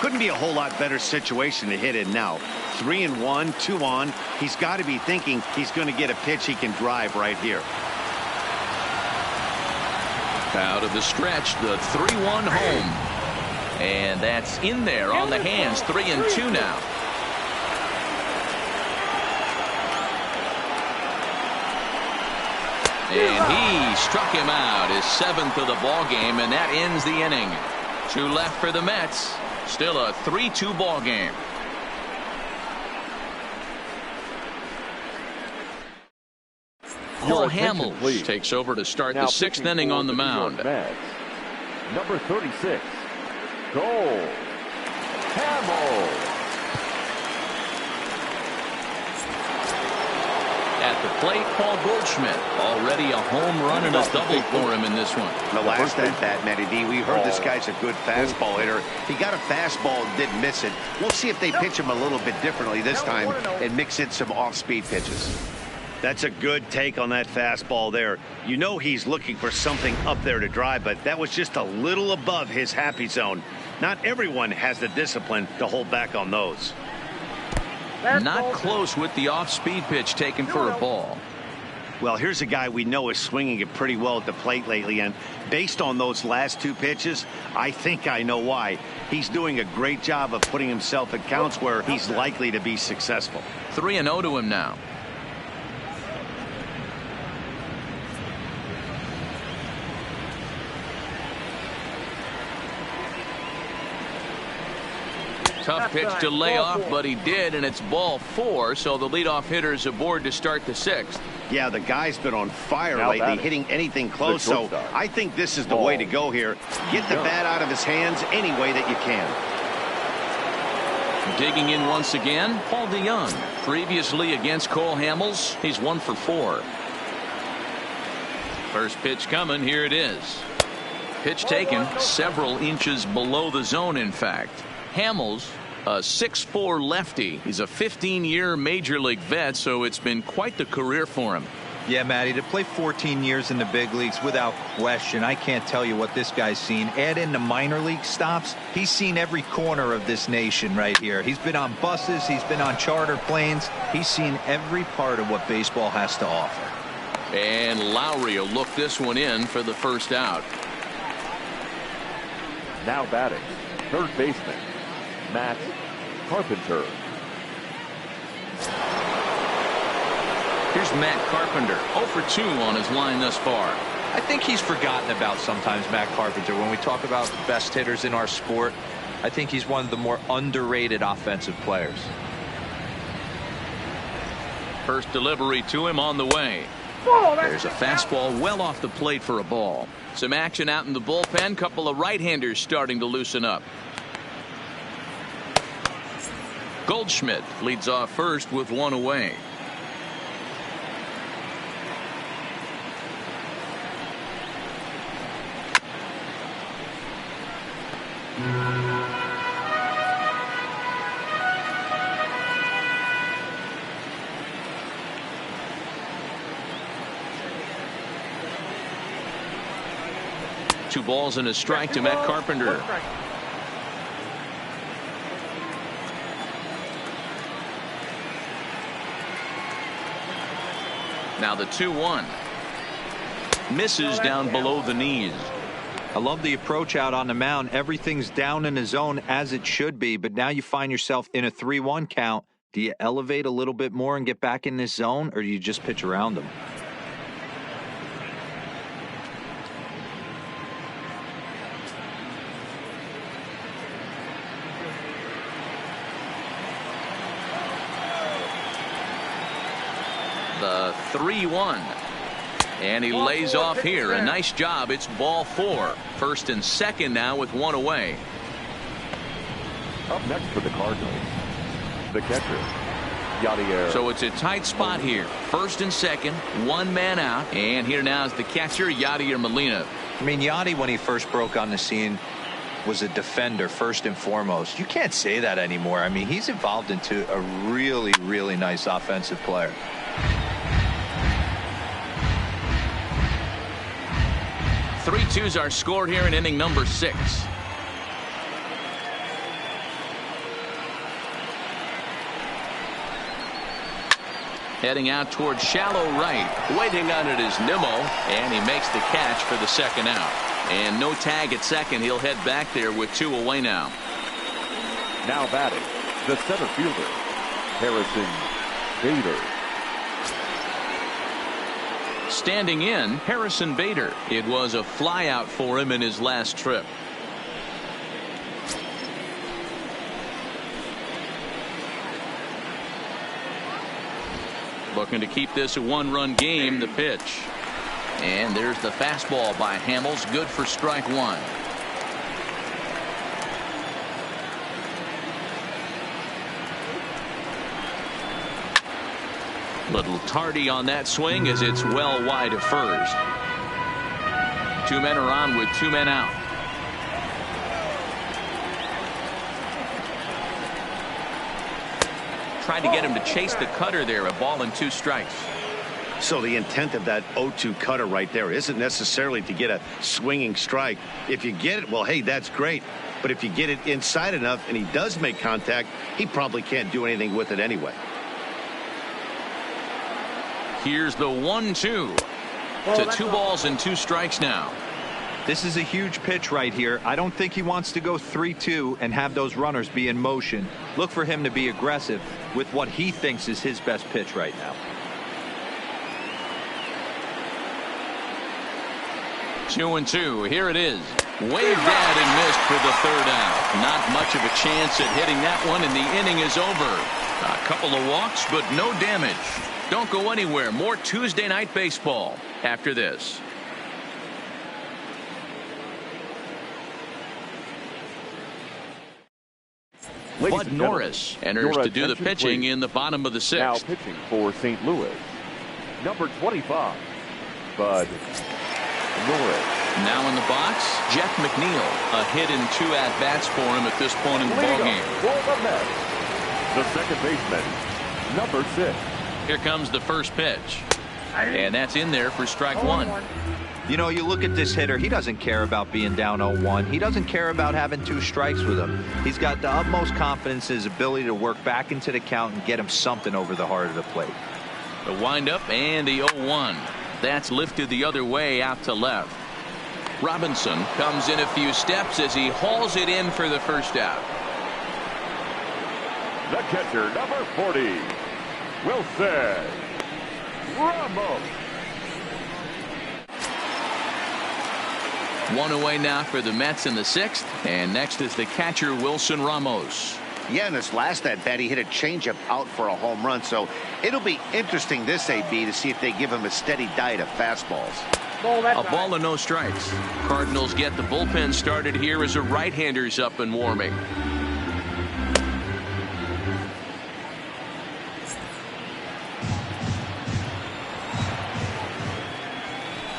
Couldn't be a whole lot better situation to hit in now. 3-1, 2 on. He's got to be thinking he's going to get a pitch he can drive right here. Out of the stretch, the 3-1 home. And that's in there on the hands. 3-2 now. And he struck him out, his 7th of the ball game, and that ends the inning. 2 left for the Mets. Still a 3-2 ball game. Cole Hamels takes over to start the 6th inning on the mound. Number 36, Cole Hamels. At the plate, Paul Goldschmidt. Already a home run and a double for him in this one. The last at bat, Matty D, we heard this guy's a good fastball hitter. He got a fastball and didn't miss it. We'll see if they pitch him a little bit differently this time and mix in some off-speed pitches. That's a good take on that fastball there. You know he's looking for something up there to drive, but that was just a little above his happy zone. Not everyone has the discipline to hold back on those. Not close with the off-speed pitch taken for a ball. Well, here's a guy we know is swinging it pretty well at the plate lately, and based on those last 2 pitches, I think I know why. He's doing a great job of putting himself at counts where he's likely to be successful. 3-0 to him now. Tough pitch to lay off, but he did, and it's ball 4, so the leadoff hitter is aboard to start the 6th. Yeah, the guy's been on fire lately, hitting anything close, so I think this is the way to go here. Get the bat out of his hands any way that you can. Digging in once again, Paul DeYoung. Previously against Cole Hamels, he's 1 for 4. First pitch coming, here it is. Pitch taken several inches below the zone, in fact. Hamels, a 6'4" lefty. He's a 15-year major league vet, so it's been quite the career for him. Yeah, Matty, to play 14 years in the big leagues, without question, I can't tell you what this guy's seen. Add in the minor league stops, he's seen every corner of this nation right here. He's been on buses, he's been on charter planes. He's seen every part of what baseball has to offer. And Lowry will look this one in for the first out. Now batting, third baseman, Matt Carpenter. Here's Matt Carpenter, 0 for 2 on his line thus far. I think he's forgotten about sometimes, Matt Carpenter. When we talk about the best hitters in our sport, I think he's one of the more underrated offensive players. First delivery to him on the way. There's a fastball well off the plate for a ball. Some action out in the bullpen. Couple of right-handers starting to loosen up. Goldschmidt leads off first with 1 away. Two balls and a strike to Matt Carpenter. Now the 2-1. Misses down below the knees. I love the approach out on the mound. Everything's down in the zone as it should be, but now you find yourself in a 3-1 count. Do you elevate a little bit more and get back in this zone, or do you just pitch around them? The 3-1. And he lays off here. A nice job. It's ball 4. First and second now with 1 away. Up next for the Cardinals, the catcher, Yadier. So it's a tight spot here. First and second, 1 man out. And here now is the catcher, Yadier Molina. I mean, Yadi, when he first broke on the scene, was a defender first and foremost. You can't say that anymore. I mean, he's evolved into a really, really nice offensive player. 3-2s are scored here in inning number 6. Heading out towards shallow right. Waiting on it is Nimmo, and he makes the catch for the second out. And no tag at second. He'll head back there with 2 away now. Now batting, the center fielder, Harrison Bader. Standing in, Harrison Bader. It was a flyout for him in his last trip. Looking to keep this a one-run game. The pitch. And there's the fastball by Hamels. Good for strike one. Little tardy on that swing as it's well wide of first. Two men are on with two men out. Tried to get him to chase the cutter there. A ball and two strikes. So the intent of that 0-2 cutter right there isn't necessarily to get a swinging strike. If you get it, well, hey, that's great. But if you get it inside enough and he does make contact, he probably can't do anything with it anyway. Here's the 1-2 to 2 balls and 2 strikes now. This is a huge pitch right here. I don't think he wants to go 3-2 and have those runners be in motion. Look for him to be aggressive with what he thinks is his best pitch right now. 2-2. Here it is. Waved at and missed for the third out. Not much of a chance at hitting that one, and the inning is over. A couple of walks, but no damage. Don't go anywhere. More Tuesday night baseball after this. Bud Norris enters to do the pitching in the bottom of the 6th. Now pitching for St. Louis, number 25, Bud Norris. Now in the box, Jeff McNeil. A hit and 2 at-bats for him at this point in the ballgame. For the Mets, the second baseman, number 6. Here comes the first pitch. And that's in there for strike one. You know, you look at this hitter, he doesn't care about being down 0-1. He doesn't care about having 2 strikes with him. He's got the utmost confidence in his ability to work back into the count and get him something over the heart of the plate. The windup and the 0-1. That's lifted the other way out to left. Robinson comes in a few steps as he hauls it in for the first out. The catcher, number 40, Wilson Ramos. 1 away now for the Mets in the 6th. And next is the catcher, Wilson Ramos. Yeah, in this last at bat, he hit a changeup out for a home run. So it'll be interesting this AB to see if they give him a steady diet of fastballs. A ball and no strikes. Cardinals get the bullpen started here as a right-hander's up and warming.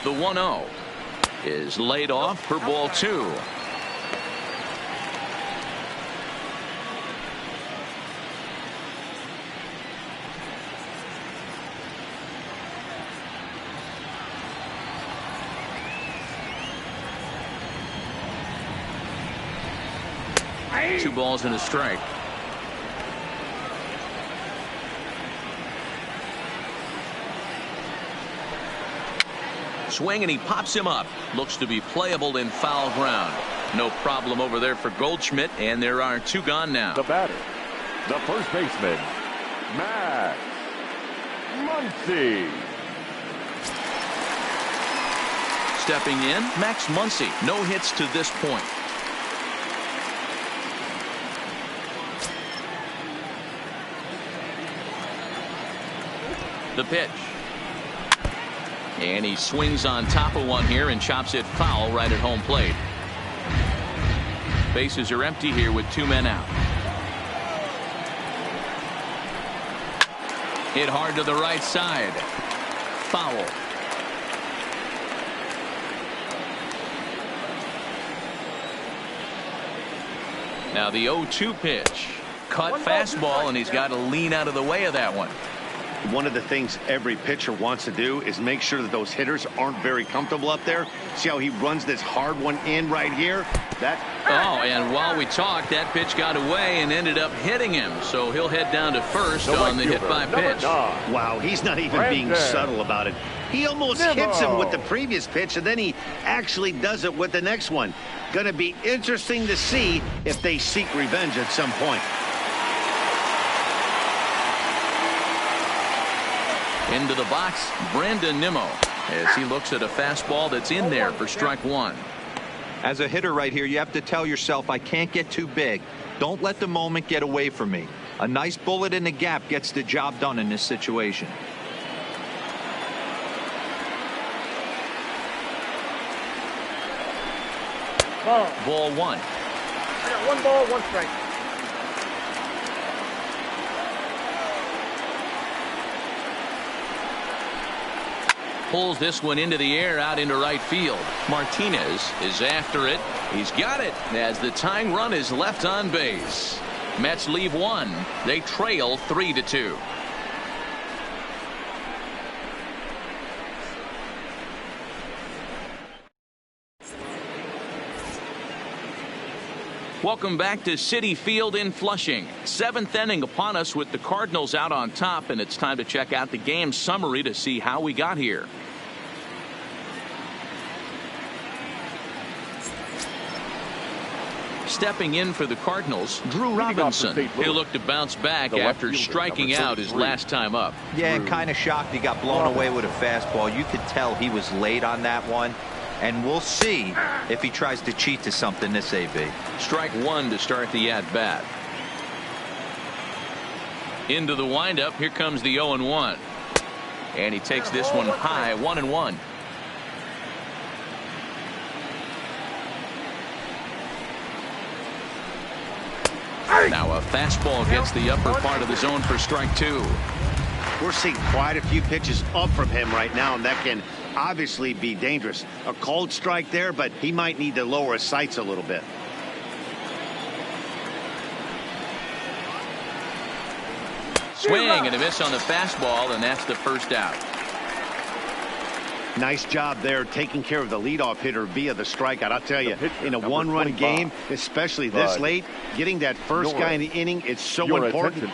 The 1-0 is laid off for ball 2. Two balls and a strike. Swing and he pops him up. Looks to be playable in foul ground. No problem over there for Goldschmidt, and there are 2 gone now. The batter, the first baseman, Max Muncy. Stepping in, Max Muncy. No hits to this point. The pitch. And he swings on top of one here and chops it foul right at home plate. Bases are empty here with 2 men out. Hit hard to the right side. Foul. Now the 0-2 pitch. Cut fastball, and he's got to lean out of the way of that one. One of the things every pitcher wants to do is make sure that those hitters aren't very comfortable up there. See how he runs this hard one in right here? Oh, and while we talked, that pitch got away and ended up hitting him. So he'll head down to first on the hit by pitch. Wow, he's not even being subtle about it. He almost hits him with the previous pitch, and then he actually does it with the next one. Going to be interesting to see if they seek revenge at some point. Into the box, Brandon Nimmo, as he looks at a fastball that's in there for strike one. As a hitter right here, you have to tell yourself, I can't get too big. Don't let the moment get away from me. A nice bullet in the gap gets the job done in this situation. Ball. Ball one. I got 1 ball, 1 strike. Pulls this one into the air out into right field. Martinez is after it. He's got it as the tying run is left on base. Mets leave one. They trail 3-2. Welcome back to Citi Field in Flushing. 7th inning upon us with the Cardinals out on top, and it's time to check out the game summary to see how we got here. Stepping in for the Cardinals, Drew Robinson. He'll look to bounce back after striking out his last time up. Yeah, kind of shocked he got blown away with a fastball. You could tell he was late on that one. And we'll see if he tries to cheat to something this AB. Strike one to start the at-bat. Into the windup. Here comes the 0-1. And he takes this one high, 1-1. Now a fastball gets the upper part of the zone for strike two. We're seeing quite a few pitches up from him right now, and that can obviously be dangerous. A cold strike there, but he might need to lower his sights a little bit. Swing and a miss on the fastball, and that's the first out. Nice job there taking care of the leadoff hitter via the strikeout. I'll tell you, in a one-run game, especially this late, getting that first guy in the inning, it's so important.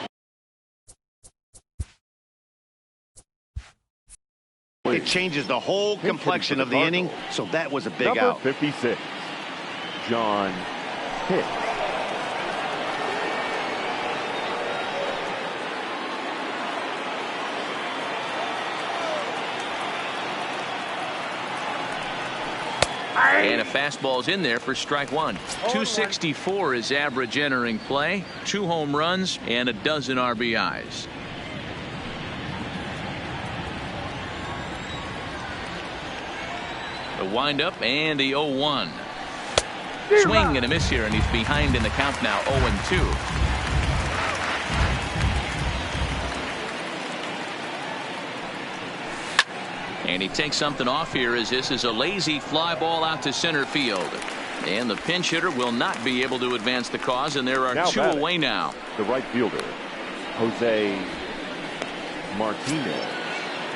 It changes the whole complexion of the inning, so that was a big out. 56, John Hicks. And a fastball's in there for strike one. 264 is average entering play. 2 home runs and a dozen RBIs. The windup and the 0-1. Swing and a miss here, and he's behind in the count now, 0-2. And he takes something off here as this is a lazy fly ball out to center field. And the pinch hitter will not be able to advance the cause, and there are two away now. The right fielder, Jose Martinez.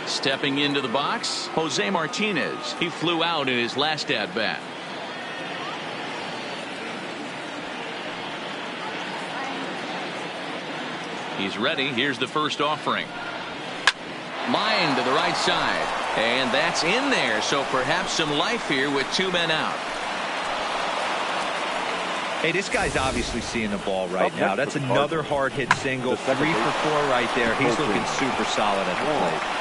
Stepping into the box, Jose Martinez. He flew out in his last at-bat. He's ready. Here's the first offering. Line to the right side. And that's in there, so perhaps some life here with 2 men out. Hey, this guy's obviously seeing the ball right now. That's another hard hit single. 3 for 4 right there. He's looking super solid at the plate.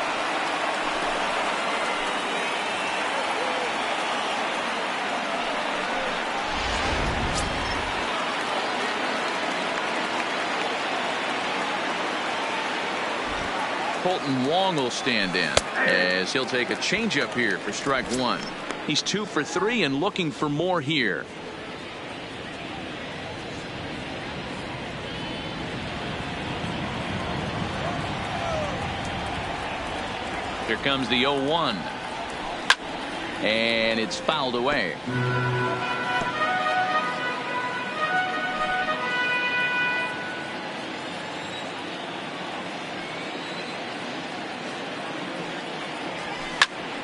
Colton Wong will stand in as he'll take a changeup here for strike one. He's 2 for 3 and looking for more here. Here comes the 0-1. And it's fouled away.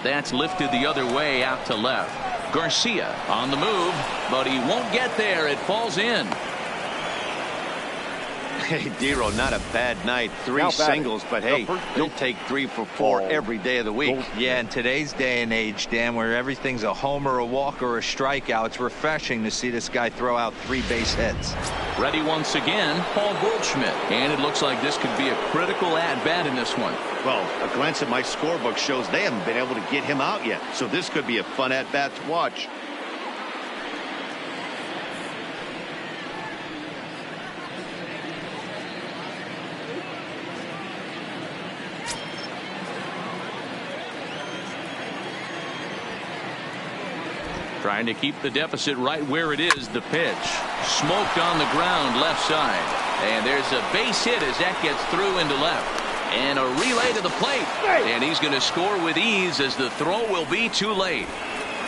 That's lifted the other way out to left. Garcia on the move, but he won't get there. It falls in. Hey, Dero, not a bad night. 3 singles, but hey, you'll take 3 for 4 every day of the week. Yeah, in today's day and age, Dan, where everything's a homer, a walk, or a strikeout, it's refreshing to see this guy throw out 3 base hits. Ready once again, Paul Goldschmidt. And it looks like this could be a critical at-bat in this one. Well, a glance at my scorebook shows they haven't been able to get him out yet, so this could be a fun at-bat to watch. Trying to keep the deficit right where it is. The pitch. Smoked on the ground left side. And there's a base hit as that gets through into left. And a relay to the plate. And he's going to score with ease as the throw will be too late.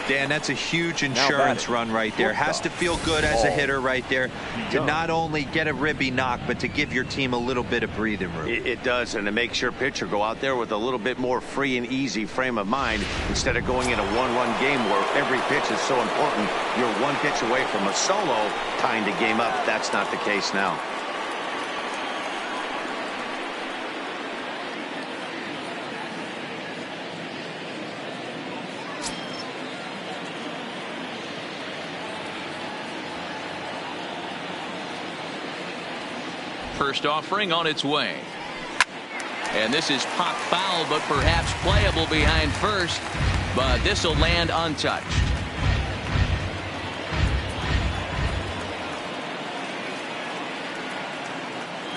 Dan, that's a huge insurance run right there. Has to feel good as a hitter right there to not only get a ribby knock, but to give your team a little bit of breathing room. It does, and it makes your pitcher go out there with a little bit more free and easy frame of mind instead of going in a one-run game where every pitch is so important. You're one pitch away from a solo, tying the game up. That's not the case now. First offering on its way. And this is pop foul, but perhaps playable behind first. But this will land untouched.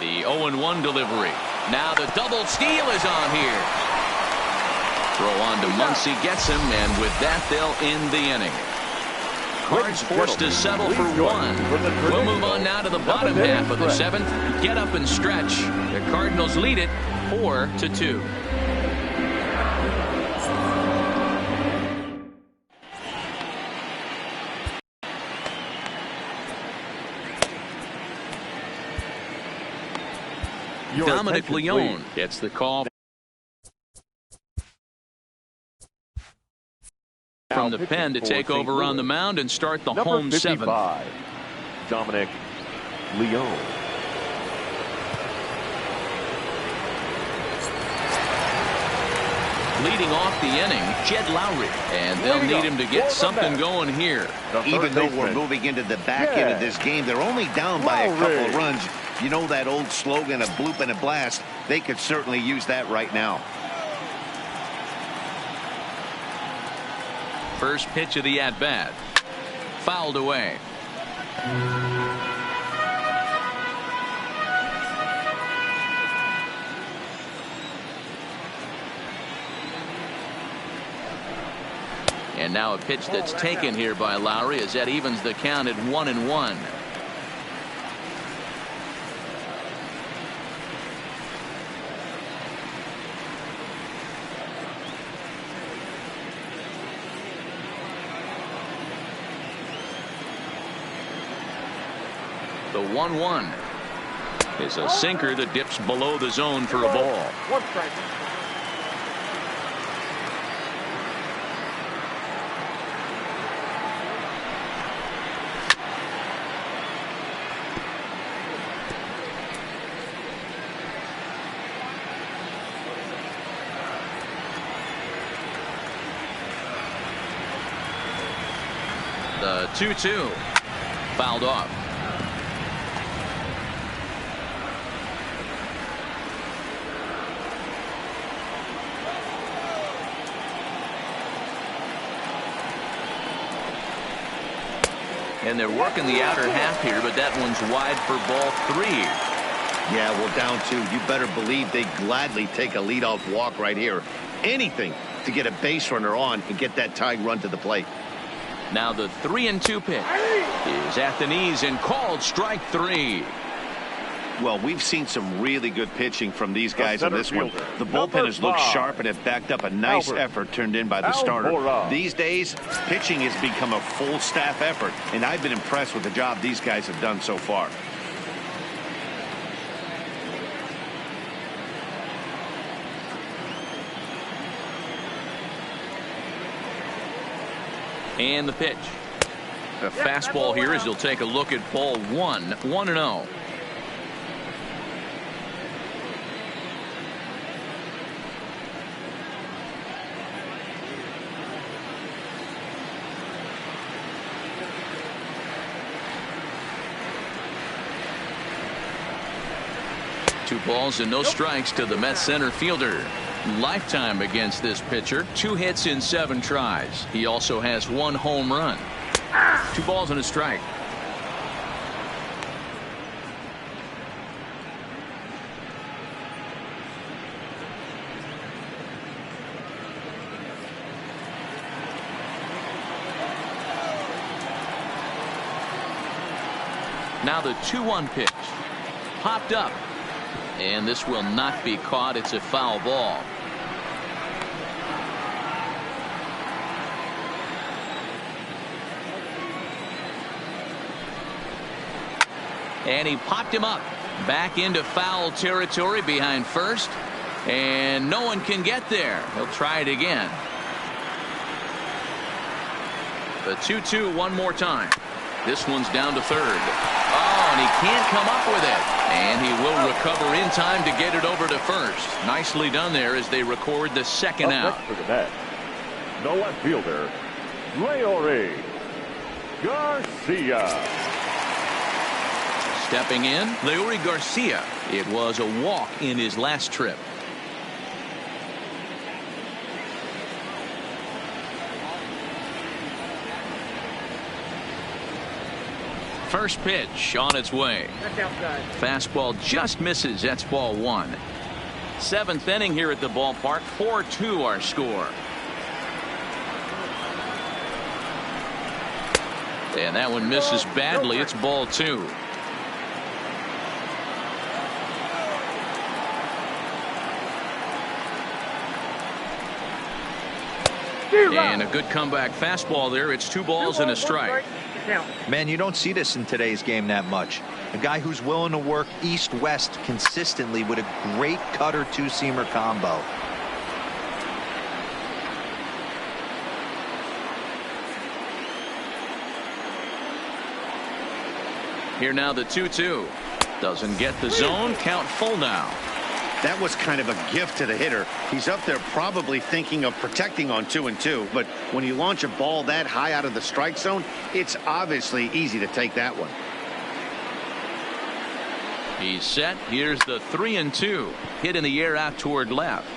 The 0-1 delivery. Now the double steal is on here. Throw on to Muncy, gets him, and with that they'll end the inning. Cards forced to settle for one. We'll move on now to the bottom half of the seventh. Get up and stretch. The Cardinals lead it 4-2. Dominic Leone gets the call from the pen to take over on the mound and start the home seventh. Dominic Leone. Leading off the inning, Jed Lowry, and they'll need him to get something going here. Even though we're moving into the back end of this game, they're only down by a couple of runs. You know that old slogan, a bloop and a blast. They could certainly use that right now. First pitch of the at-bat. Fouled away. And now a pitch that's taken here by Lowry as that evens the count at 1-1. The 1-1 is a sinker that dips below the zone for a ball. One strike. The 2-2 fouled off. And they're working the outer half here, but that one's wide for ball 3. Yeah, well, down 2. You better believe they gladly take a leadoff walk right here. Anything to get a base runner on and get that tying run to the plate. Now the 3-2 pitch is at the knees and called strike 3. Well, we've seen some really good pitching from these guys in this one. The bullpen has looked sharp and have backed up a nice effort turned in by the starter. These days, pitching has become a full staff effort, and I've been impressed with the job these guys have done so far. And the pitch. A fastball here as he'll take a look at ball 1. 1-0. Two balls and no strikes to the Mets center fielder. Lifetime against this pitcher. 2 hits in 7 tries. He also has 1 home run. 2 balls and a strike. Now the 2-1 pitch. Popped up. And this will not be caught. It's a foul ball. And he popped him up. Back into foul territory behind first. And no one can get there. He'll try it again. The 2-2 one more time. This one's down to third. Oh, and he can't come up with it. And he will recover in time to get it over to first. Nicely done there as they record the second out. For the net, the left fielder, Leori Garcia. Stepping in, Leori Garcia. It was a walk in his last trip. First pitch on its way. Fastball just misses. That's ball one. Seventh inning here at the ballpark. 4-2 our score. And that one misses badly. It's ball two. And a good comeback fastball there. It's 2 balls and a strike. Man, you don't see this in today's game that much. A guy who's willing to work east-west consistently with a great cutter two-seamer combo. Here now the 2-2. Doesn't get the zone. Count full now. That was kind of a gift to the hitter. He's up there probably thinking of protecting on 2-2, but when you launch a ball that high out of the strike zone, it's obviously easy to take that one. He's set. Here's the 3-2. Hit in the air out toward left.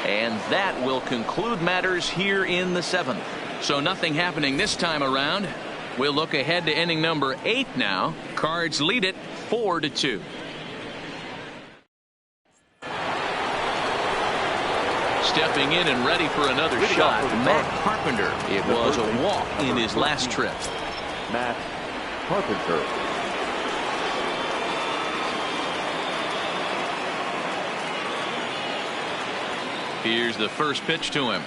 And that will conclude matters here in the 7th. So nothing happening this time around. We'll look ahead to inning number 8 now. Cards lead it 4-2. Stepping in and ready for another shot, Matt Carpenter. It was a walk in his last trip. Matt Carpenter. Here's the first pitch to him.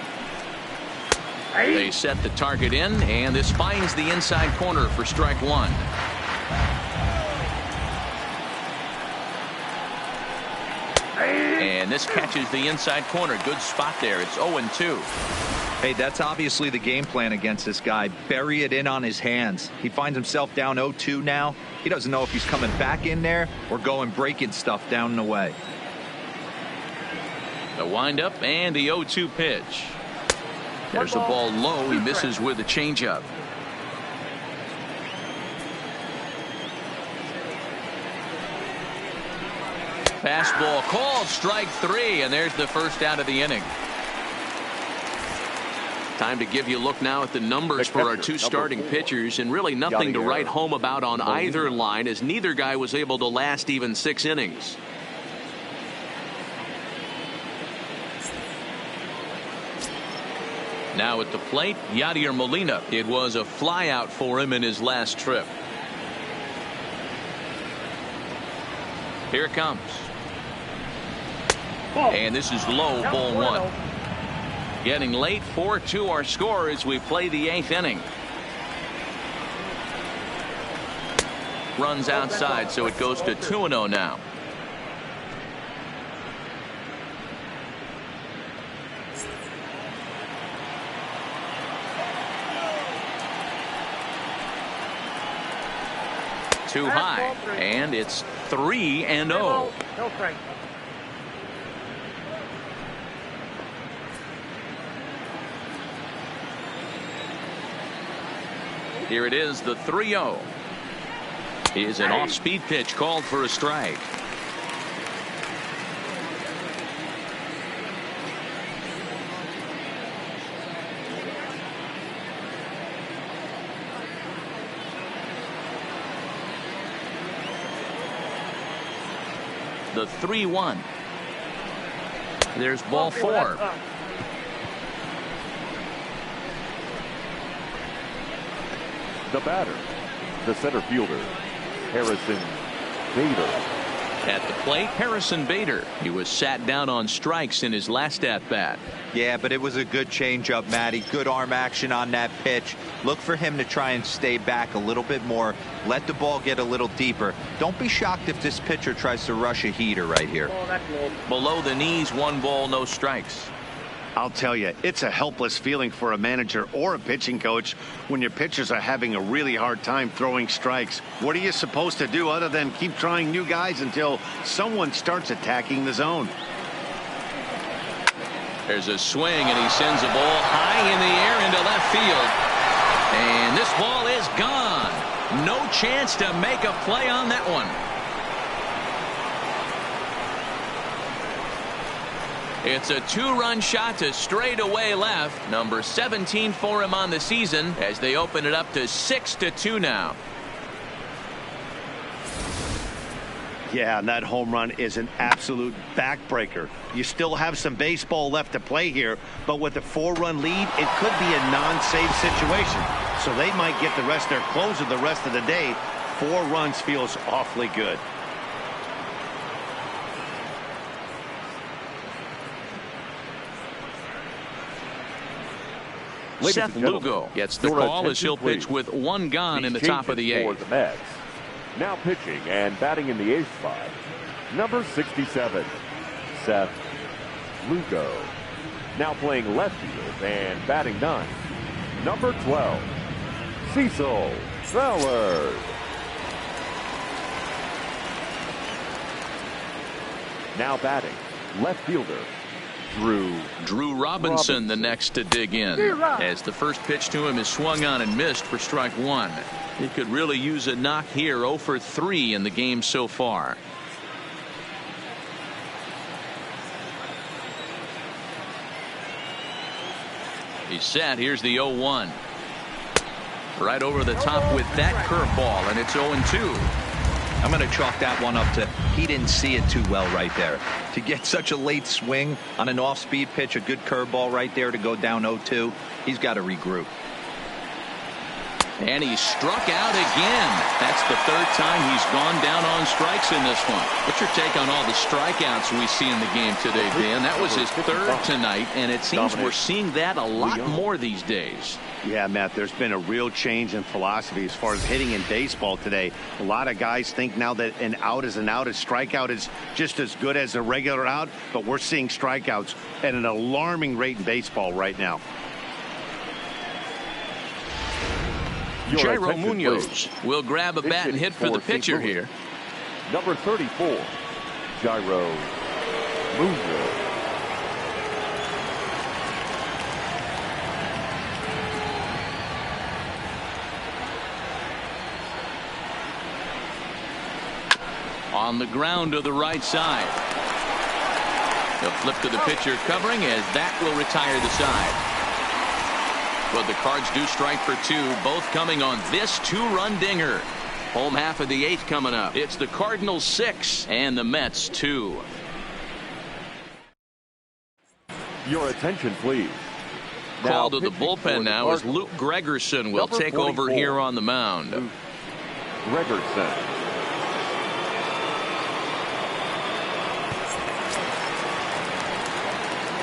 They set the target in, and this finds the inside corner for strike one. And this catches the inside corner. Good spot there. It's 0-2. Hey, that's obviously the game plan against this guy. Bury it in on his hands. He finds himself down 0-2 now. He doesn't know if he's coming back in there or going breaking stuff down and away. The windup and the 0-2 pitch. There's the ball low. He misses with a changeup. Fastball called, strike 3, and there's the first out of the inning. Time to give you a look now at the numbers for our two starting pitchers, and really nothing to write home about on either line, as neither guy was able to last even 6 innings. Now at the plate, Yadier Molina. It was a flyout for him in his last trip. Here it comes. And this is low, ball 1. Getting late, 4-2 our score as we play the 8th inning. Runs outside, so it goes to 2-0 now. Too high, and it's 3-0. Here it is, the 3-0. Is an off-speed pitch called for a strike. The 3-1. There's ball 4. The batter, The center fielder, Harrison Bader. At the plate, Harrison Bader. He was sat down on strikes in his last at-bat. Yeah, but it was a good changeup, Matty. Good arm action on that pitch. Look for him to try and stay back a little bit more. Let the ball get a little deeper. Don't be shocked if this pitcher tries to rush a heater right here. Below the knees, 1 ball, no strikes. I'll tell you, it's a helpless feeling for a manager or a pitching coach when your pitchers are having a really hard time throwing strikes. What are you supposed to do other than keep trying new guys until someone starts attacking the zone? There's a swing, and he sends a ball high in the air into left field. And this ball is gone. No chance to make a play on that one. It's a 2-run shot to straightaway left. Number 17 for him on the season as they open it up to 6-2 now. Yeah, and that home run is an absolute backbreaker. You still have some baseball left to play here, but with a 4-run lead, it could be a non-save situation. So they might get the rest, their closer the rest of the day. 4 runs feels awfully good. Seth Lugo gets the call as he'll pitch with 1 gone in the top of the 8th. The Mets. Now pitching and batting in the 8th spot, number 67, Seth Lugo. Now playing left field and batting 9, number 12, Cecil Fowler. Now batting left fielder, Drew Robinson, the next to dig in, as the first pitch to him is swung on and missed for strike 1. He could really use a knock here. 0 for 3 in the game so far. He's set. Here's the 0-1. Right over the top with that curveball, and it's 0-2. I'm going to chalk that one up to he didn't see it too well right there. To get such a late swing on an off-speed pitch, a good curveball right there to go down 0-2, he's got to regroup. And he struck out again. That's the 3rd time he's gone down on strikes in this one. What's your take on all the strikeouts we see in the game today, Dan? That was his 3rd tonight, and it seems we're seeing that a lot more these days. Yeah, Matt, there's been a real change in philosophy as far as hitting in baseball today. A lot of guys think now that an out is an out. A strikeout is just as good as a regular out, but we're seeing strikeouts at an alarming rate in baseball right now. Jairo Munoz will grab a bat and hit for the pitcher here. Number 34, Jairo Munoz. On the ground to the right side. He'll flip to the pitcher covering as that will retire the side. But the Cards do strike for 2, both coming on this 2-run dinger. Home half of the 8th coming up. It's the Cardinals 6 and the Mets 2. Your attention, please. Call to the bullpen now as Luke Gregerson will take over here on the mound. Luke Gregerson.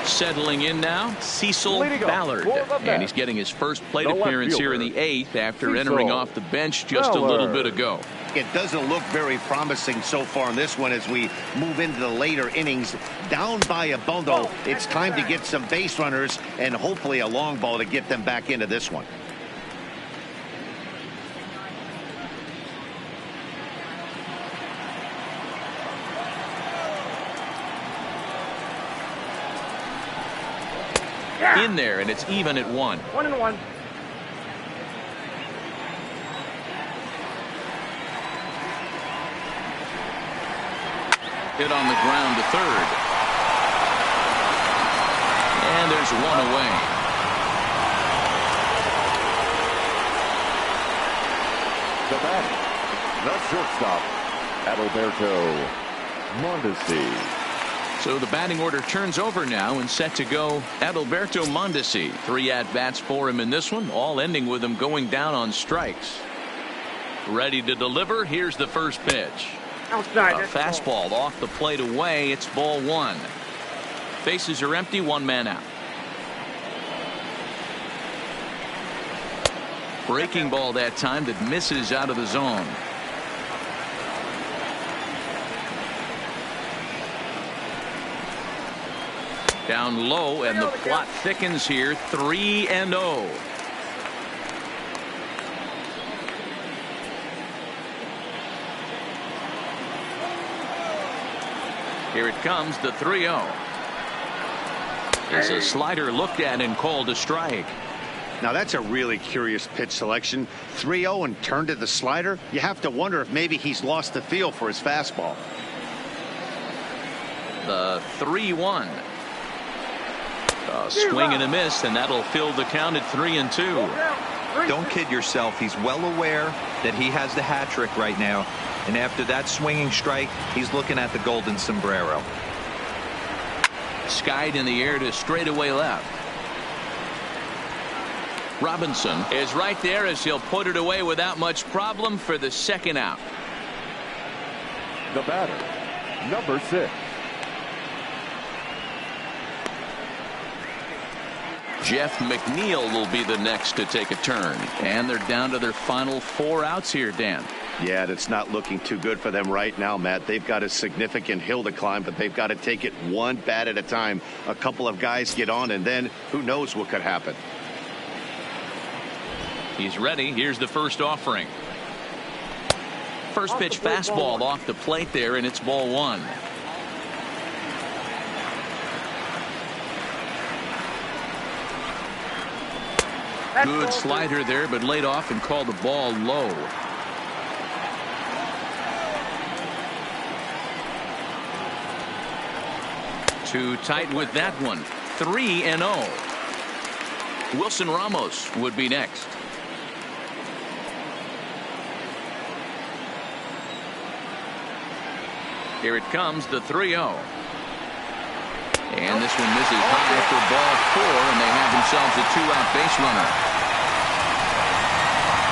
Settling in now, Cecil Ballard, and he's getting his first plate appearance here in the 8th after entering off the bench just a little bit ago. It doesn't look very promising so far in this one as we move into the later innings. Down by a bundle, it's time to get some base runners and hopefully a long ball to get them back into this one. In there, and it's even at 1. 1-1. Hit on the ground to 3rd. And there's 1 away. The batter, the shortstop, Adalberto Mondesi. So the batting order turns over now and set to go Adalberto Mondesi. 3 at-bats for him in this one, all ending with him going down on strikes. Ready to deliver. Here's the first pitch. Outside. A fastball off the plate away. It's ball one. Bases are empty. One man out. Breaking ball that time that misses out of the zone. Down low, and the plot thickens here. 3-0. Here it comes, the 3-0. It's a slider looked at and called a strike. Now that's a really curious pitch selection. 3-0 and turned to the slider. You have to wonder if maybe he's lost the feel for his fastball. The 3-1. A swing and a miss, and that'll fill the count at 3-2. Don't kid yourself. He's well aware that he has the hat trick right now. And after that swinging strike, he's looking at the golden sombrero. Skied in the air to straightaway left. Robinson is right there as he'll put it away without much problem for the second out. The batter, number 6. Jeff McNeil will be the next to take a turn. And they're down to their final 4 outs here, Dan. Yeah, it's not looking too good for them right now, Matt. They've got a significant hill to climb, but they've got to take it one bat at a time. A couple of guys get on, and then who knows what could happen. He's ready. Here's the first offering. First pitch fastball off the plate there, and it's ball one. Good slider there, but laid off and called the ball low. Too tight with that one. 3-0. Wilson Ramos would be next. Here it comes, the 3-0. And this one misses high for ball 4, and they have themselves a 2-out base runner.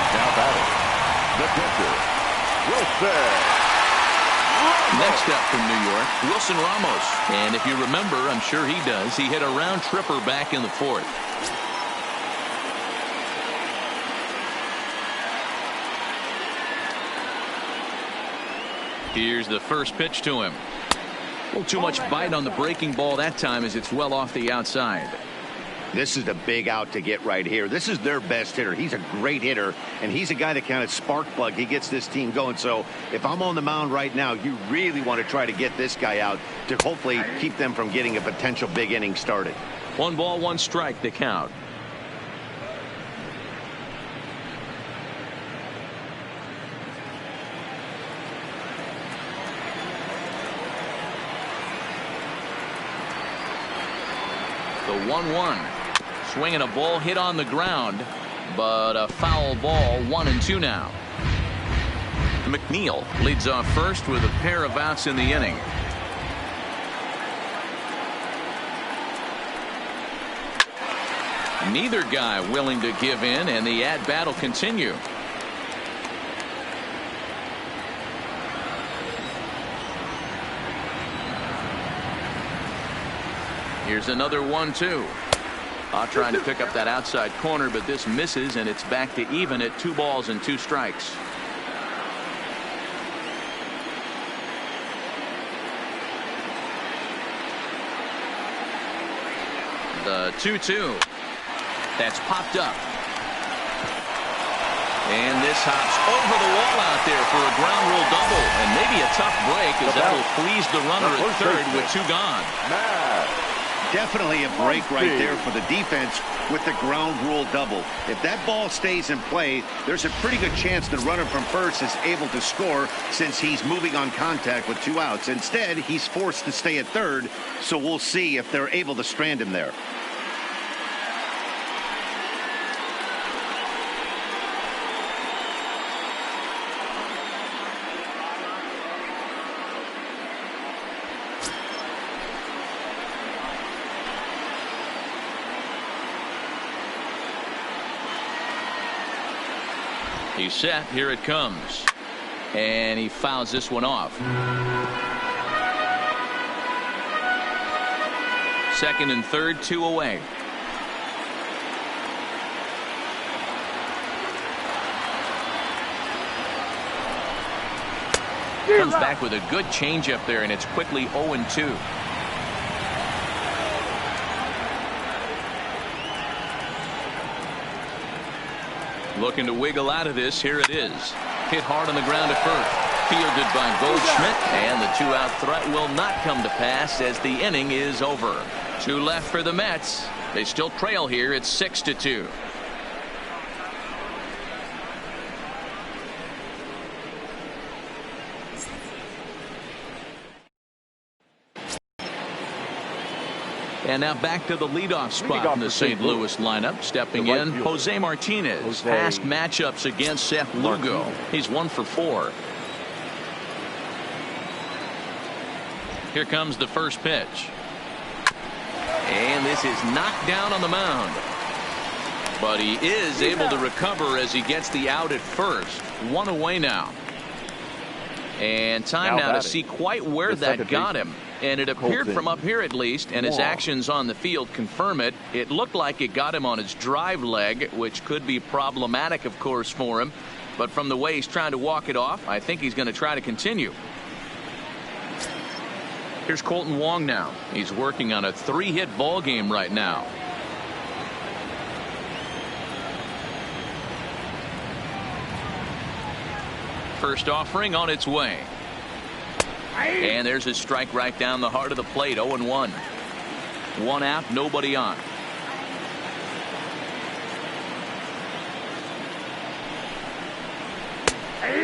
Now batting, the pitcher, Wilson. Next up from New York, Wilson Ramos. And if you remember, I'm sure he does, he hit a round tripper back in the 4th. Here's the first pitch to him. A little too much bite on the breaking ball that time as it's well off the outside. This is a big out to get right here. This is their best hitter. He's a great hitter, and he's a guy that kind of spark plug. He gets this team going. So if I'm on the mound right now, you really want to try to get this guy out to hopefully keep them from getting a potential big inning started. 1 ball, 1 strike, the count. The 1-1. Swinging a ball hit on the ground, but a foul ball. 1-2 now. McNeil leads off first with a pair of outs in the inning. Neither guy willing to give in, and the at-bat will continue. Here's another 1-2. Trying to pick up that outside corner, but this misses, and it's back to even at 2 balls and 2 strikes. The 2-2. That's popped up. And this hops over the wall out there for a ground rule double, and maybe a tough break as that will please the runner at third with 2 gone. Definitely a break right there for the defense with the ground rule double. If that ball stays in play, there's a pretty good chance the runner from first is able to score since he's moving on contact with 2 outs. Instead, he's forced to stay at third, so we'll see if they're able to strand him there. He's set. Here it comes. And he fouls this one off. Second and third, 2 away. Comes back with a good changeup there, and it's quickly 0-2. Looking to wiggle out of this. Here it is. Hit hard on the ground at first. Fielded by Goldschmidt, and the 2-out threat will not come to pass as the inning is over. 2 left for the Mets. They still trail here. It's 6-2. And now back to the leadoff spot in the St. Louis lineup. Stepping in, Jose Martinez. Past matchups against Seth Lugo. He's 1 for 4. Here comes the first pitch. And this is knocked down on the mound. But he is able to recover as he gets the out at first. 1 away now. And time now to see quite where that got him. And it appeared from up here at least, and his actions on the field confirm it. It looked like it got him on his drive leg, which could be problematic, of course, for him. But from the way he's trying to walk it off, I think he's going to try to continue. Here's Colton Wong now. He's working on a 3-hit ball game right now. First offering on its way. And there's a strike right down the heart of the plate. 0-1. 1 out, nobody on.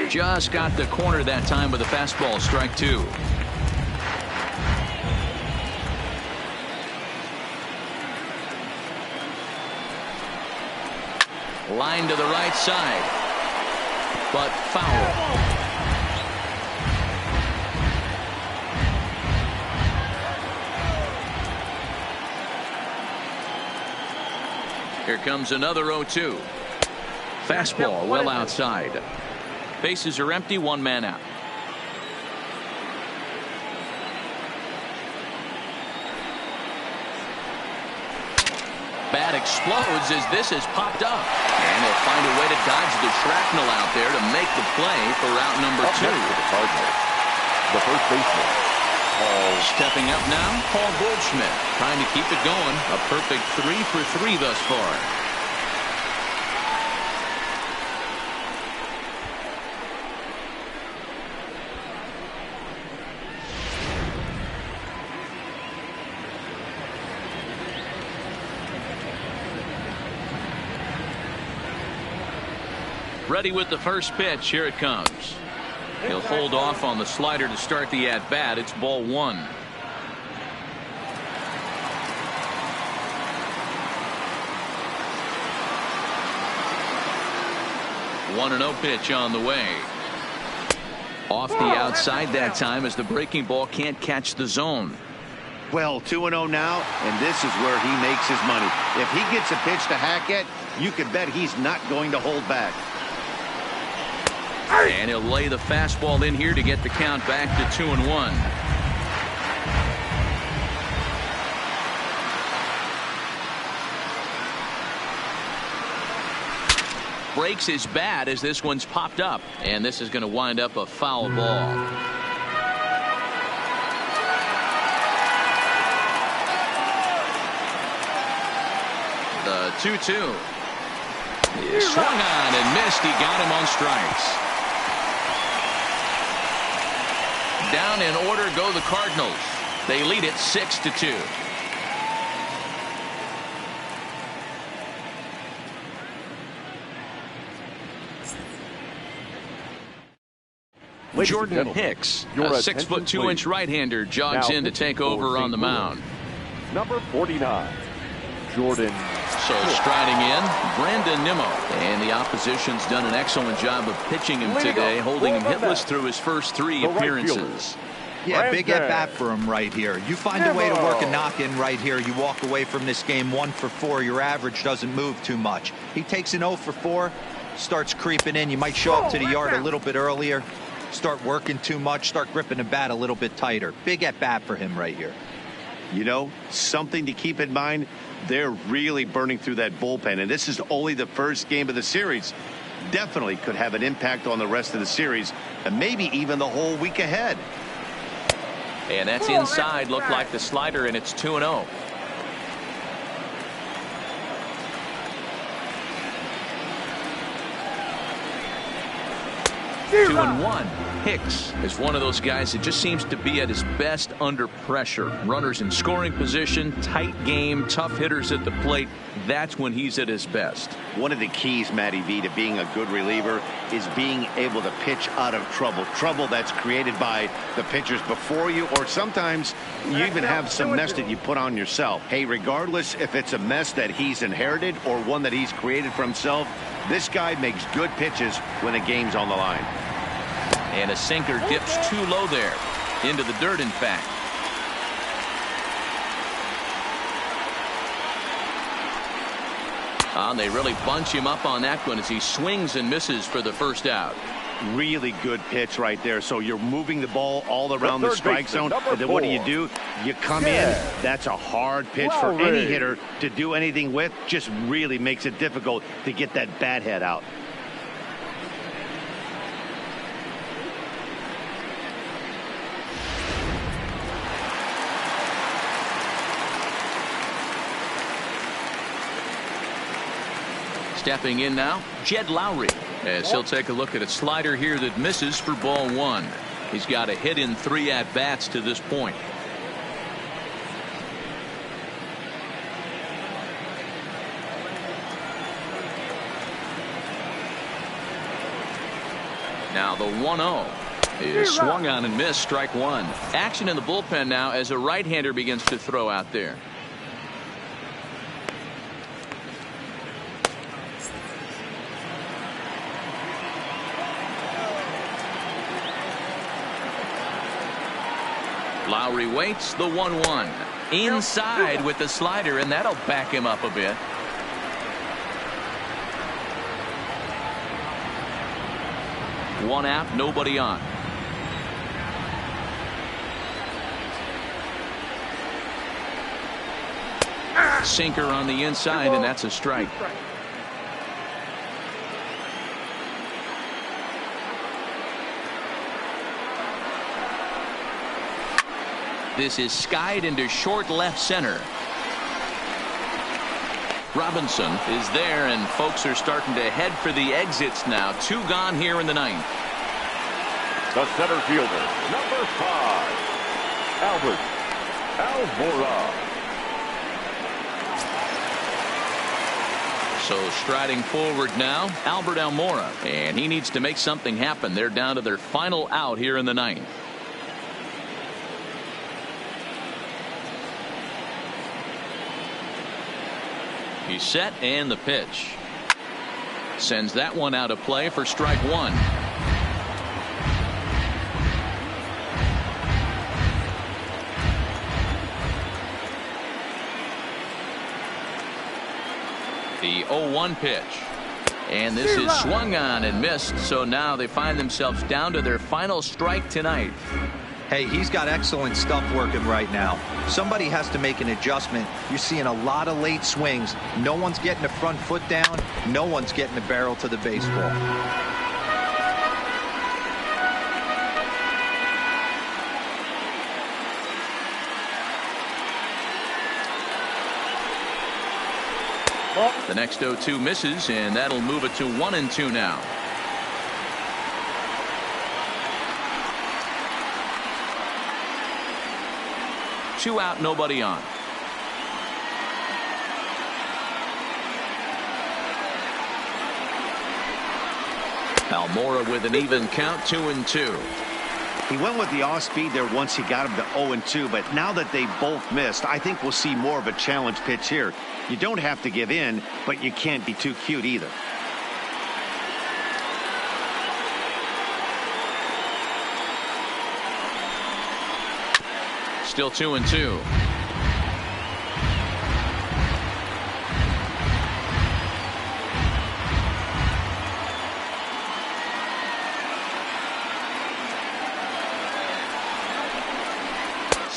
Just got the corner that time with a fastball. Strike 2. Line to the right side, but foul. Here comes another 0-2. Fastball well outside. Bases are empty, 1 man out. Bat explodes as this is popped up. And they'll find a way to dodge the shrapnel out there to make the play for route number 2. The Cardinals, the first baseman. Stepping up now, Paul Goldschmidt, trying to keep it going. A perfect 3 for 3 thus far. Ready with the first pitch. Here it comes. He'll hold off on the slider to start the at-bat. It's ball 1. One and 0 pitch on the way. Off the outside that time as the breaking ball can't catch the zone. Well, 2-0 now, and this is where he makes his money. If he gets a pitch to Hackett, you can bet he's not going to hold back. And he'll lay the fastball in here to get the count back to 2-1. Breaks his bat as this one's popped up, and this is going to wind up a foul ball. The 2-2. He swung on and missed. He got him on strikes. Down in order go the Cardinals. They lead it 6-2. Jordan Hicks, a 6'2" right-hander, jogs in to take over on the mound. Number 49, Jordan. So striding in, Brandon Nimmo. And the opposition's done an excellent job of pitching him today, holding him hitless through his first 3 appearances. Yeah, big at-bat for him right here. You find a way to work a knock-in right here. You walk away from this game 1 for 4. Your average doesn't move too much. He takes an 0 for 4. starts creeping in. You might show up to the yard a little bit earlier, start working too much, start gripping the bat a little bit tighter. Big at bat for him right here. You know, something to keep in mind, they're really burning through that bullpen, and this is only the first game of the series. Definitely could have an impact on the rest of the series and maybe even the whole week ahead. And that's inside. Looked like the slider, and it's 2-0. 2-1. Hicks is one of those guys that just seems to be at his best under pressure. Runners in scoring position, tight game, tough hitters at the plate. That's when he's at his best. One of the keys, Matty V, to being a good reliever is being able to pitch out of trouble. Trouble that's created by the pitchers before you, or sometimes you even have some mess that you put on yourself. Hey, regardless if it's a mess that he's inherited or one that he's created for himself, this guy makes good pitches when the game's on the line. And a sinker dips too low there. Into the dirt, in fact. They really bunch him up on that one as he swings and misses for the first out. Really good pitch right there. So you're moving the ball all around the strike zone. And then what do? You come in. That's a hard pitch for any hitter to do anything with. Just really makes it difficult to get that bat head out. Stepping in now, Jed Lowry, as he'll take a look at a slider here that misses for ball one. He's got a hit in 3 at-bats to this point. Now the 1-0 is swung on and missed, strike one. Action in the bullpen now as a right-hander begins to throw out there. Lowry waits, the 1-1. Inside with the slider, and that'll back him up a bit. One out, nobody on. Sinker on the inside, and that's a strike. This is skied into short left center. Robinson is there, and folks are starting to head for the exits now. 2 gone here in the 9th. The center fielder, number 5, Albert Almora. So striding forward now, Albert Almora, and he needs to make something happen. They're down to their final out here in the 9th. He's set, and the pitch sends that one out of play for strike one. The 0-1 pitch, and this is swung on and missed. So now they find themselves down to their final strike tonight. Hey, he's got excellent stuff working right now. Somebody has to make an adjustment. You're seeing a lot of late swings. No one's getting the front foot down. No one's getting the barrel to the baseball. The next 0-2 misses, and that'll move it to 1-2 now. Two out, nobody on. Almora with an even count, 2-2. He went with the off speed there once he got him to 0-2, but now that they both missed, I think we'll see more of a challenge pitch here. You don't have to give in, but you can't be too cute either. Still 2-2.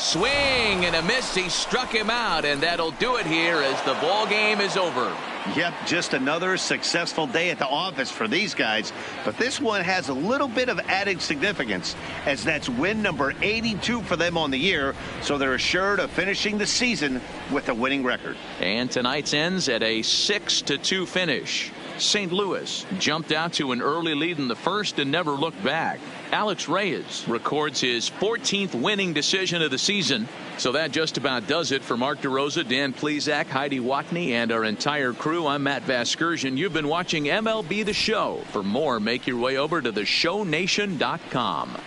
Swing and a miss. He struck him out, and that'll do it here as the ball game is over. Yep, just another successful day at the office for these guys. But this one has a little bit of added significance, as that's win number 82 for them on the year. So they're assured of finishing the season with a winning record. And tonight's ends at a 6-2 finish. St. Louis jumped out to an early lead in the first and never looked back. Alex Reyes records his 14th winning decision of the season. So that just about does it for Mark DeRosa, Dan Plesac, Heidi Watney, and our entire crew. I'm Matt Vasgersian. You've been watching MLB The Show. For more, make your way over to theshownation.com.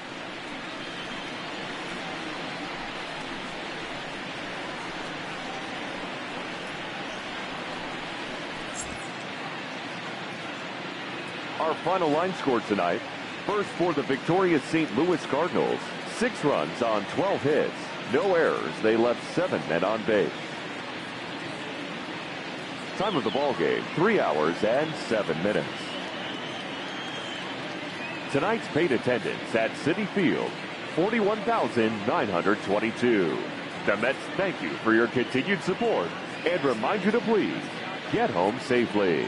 Our final line score tonight. First for the victorious St. Louis Cardinals. 6 runs on 12 hits. No errors. They left 7 men on base. Time of the ball game, 3 hours and 7 minutes. Tonight's paid attendance at Citi Field, 41,922. The Mets thank you for your continued support and remind you to please get home safely.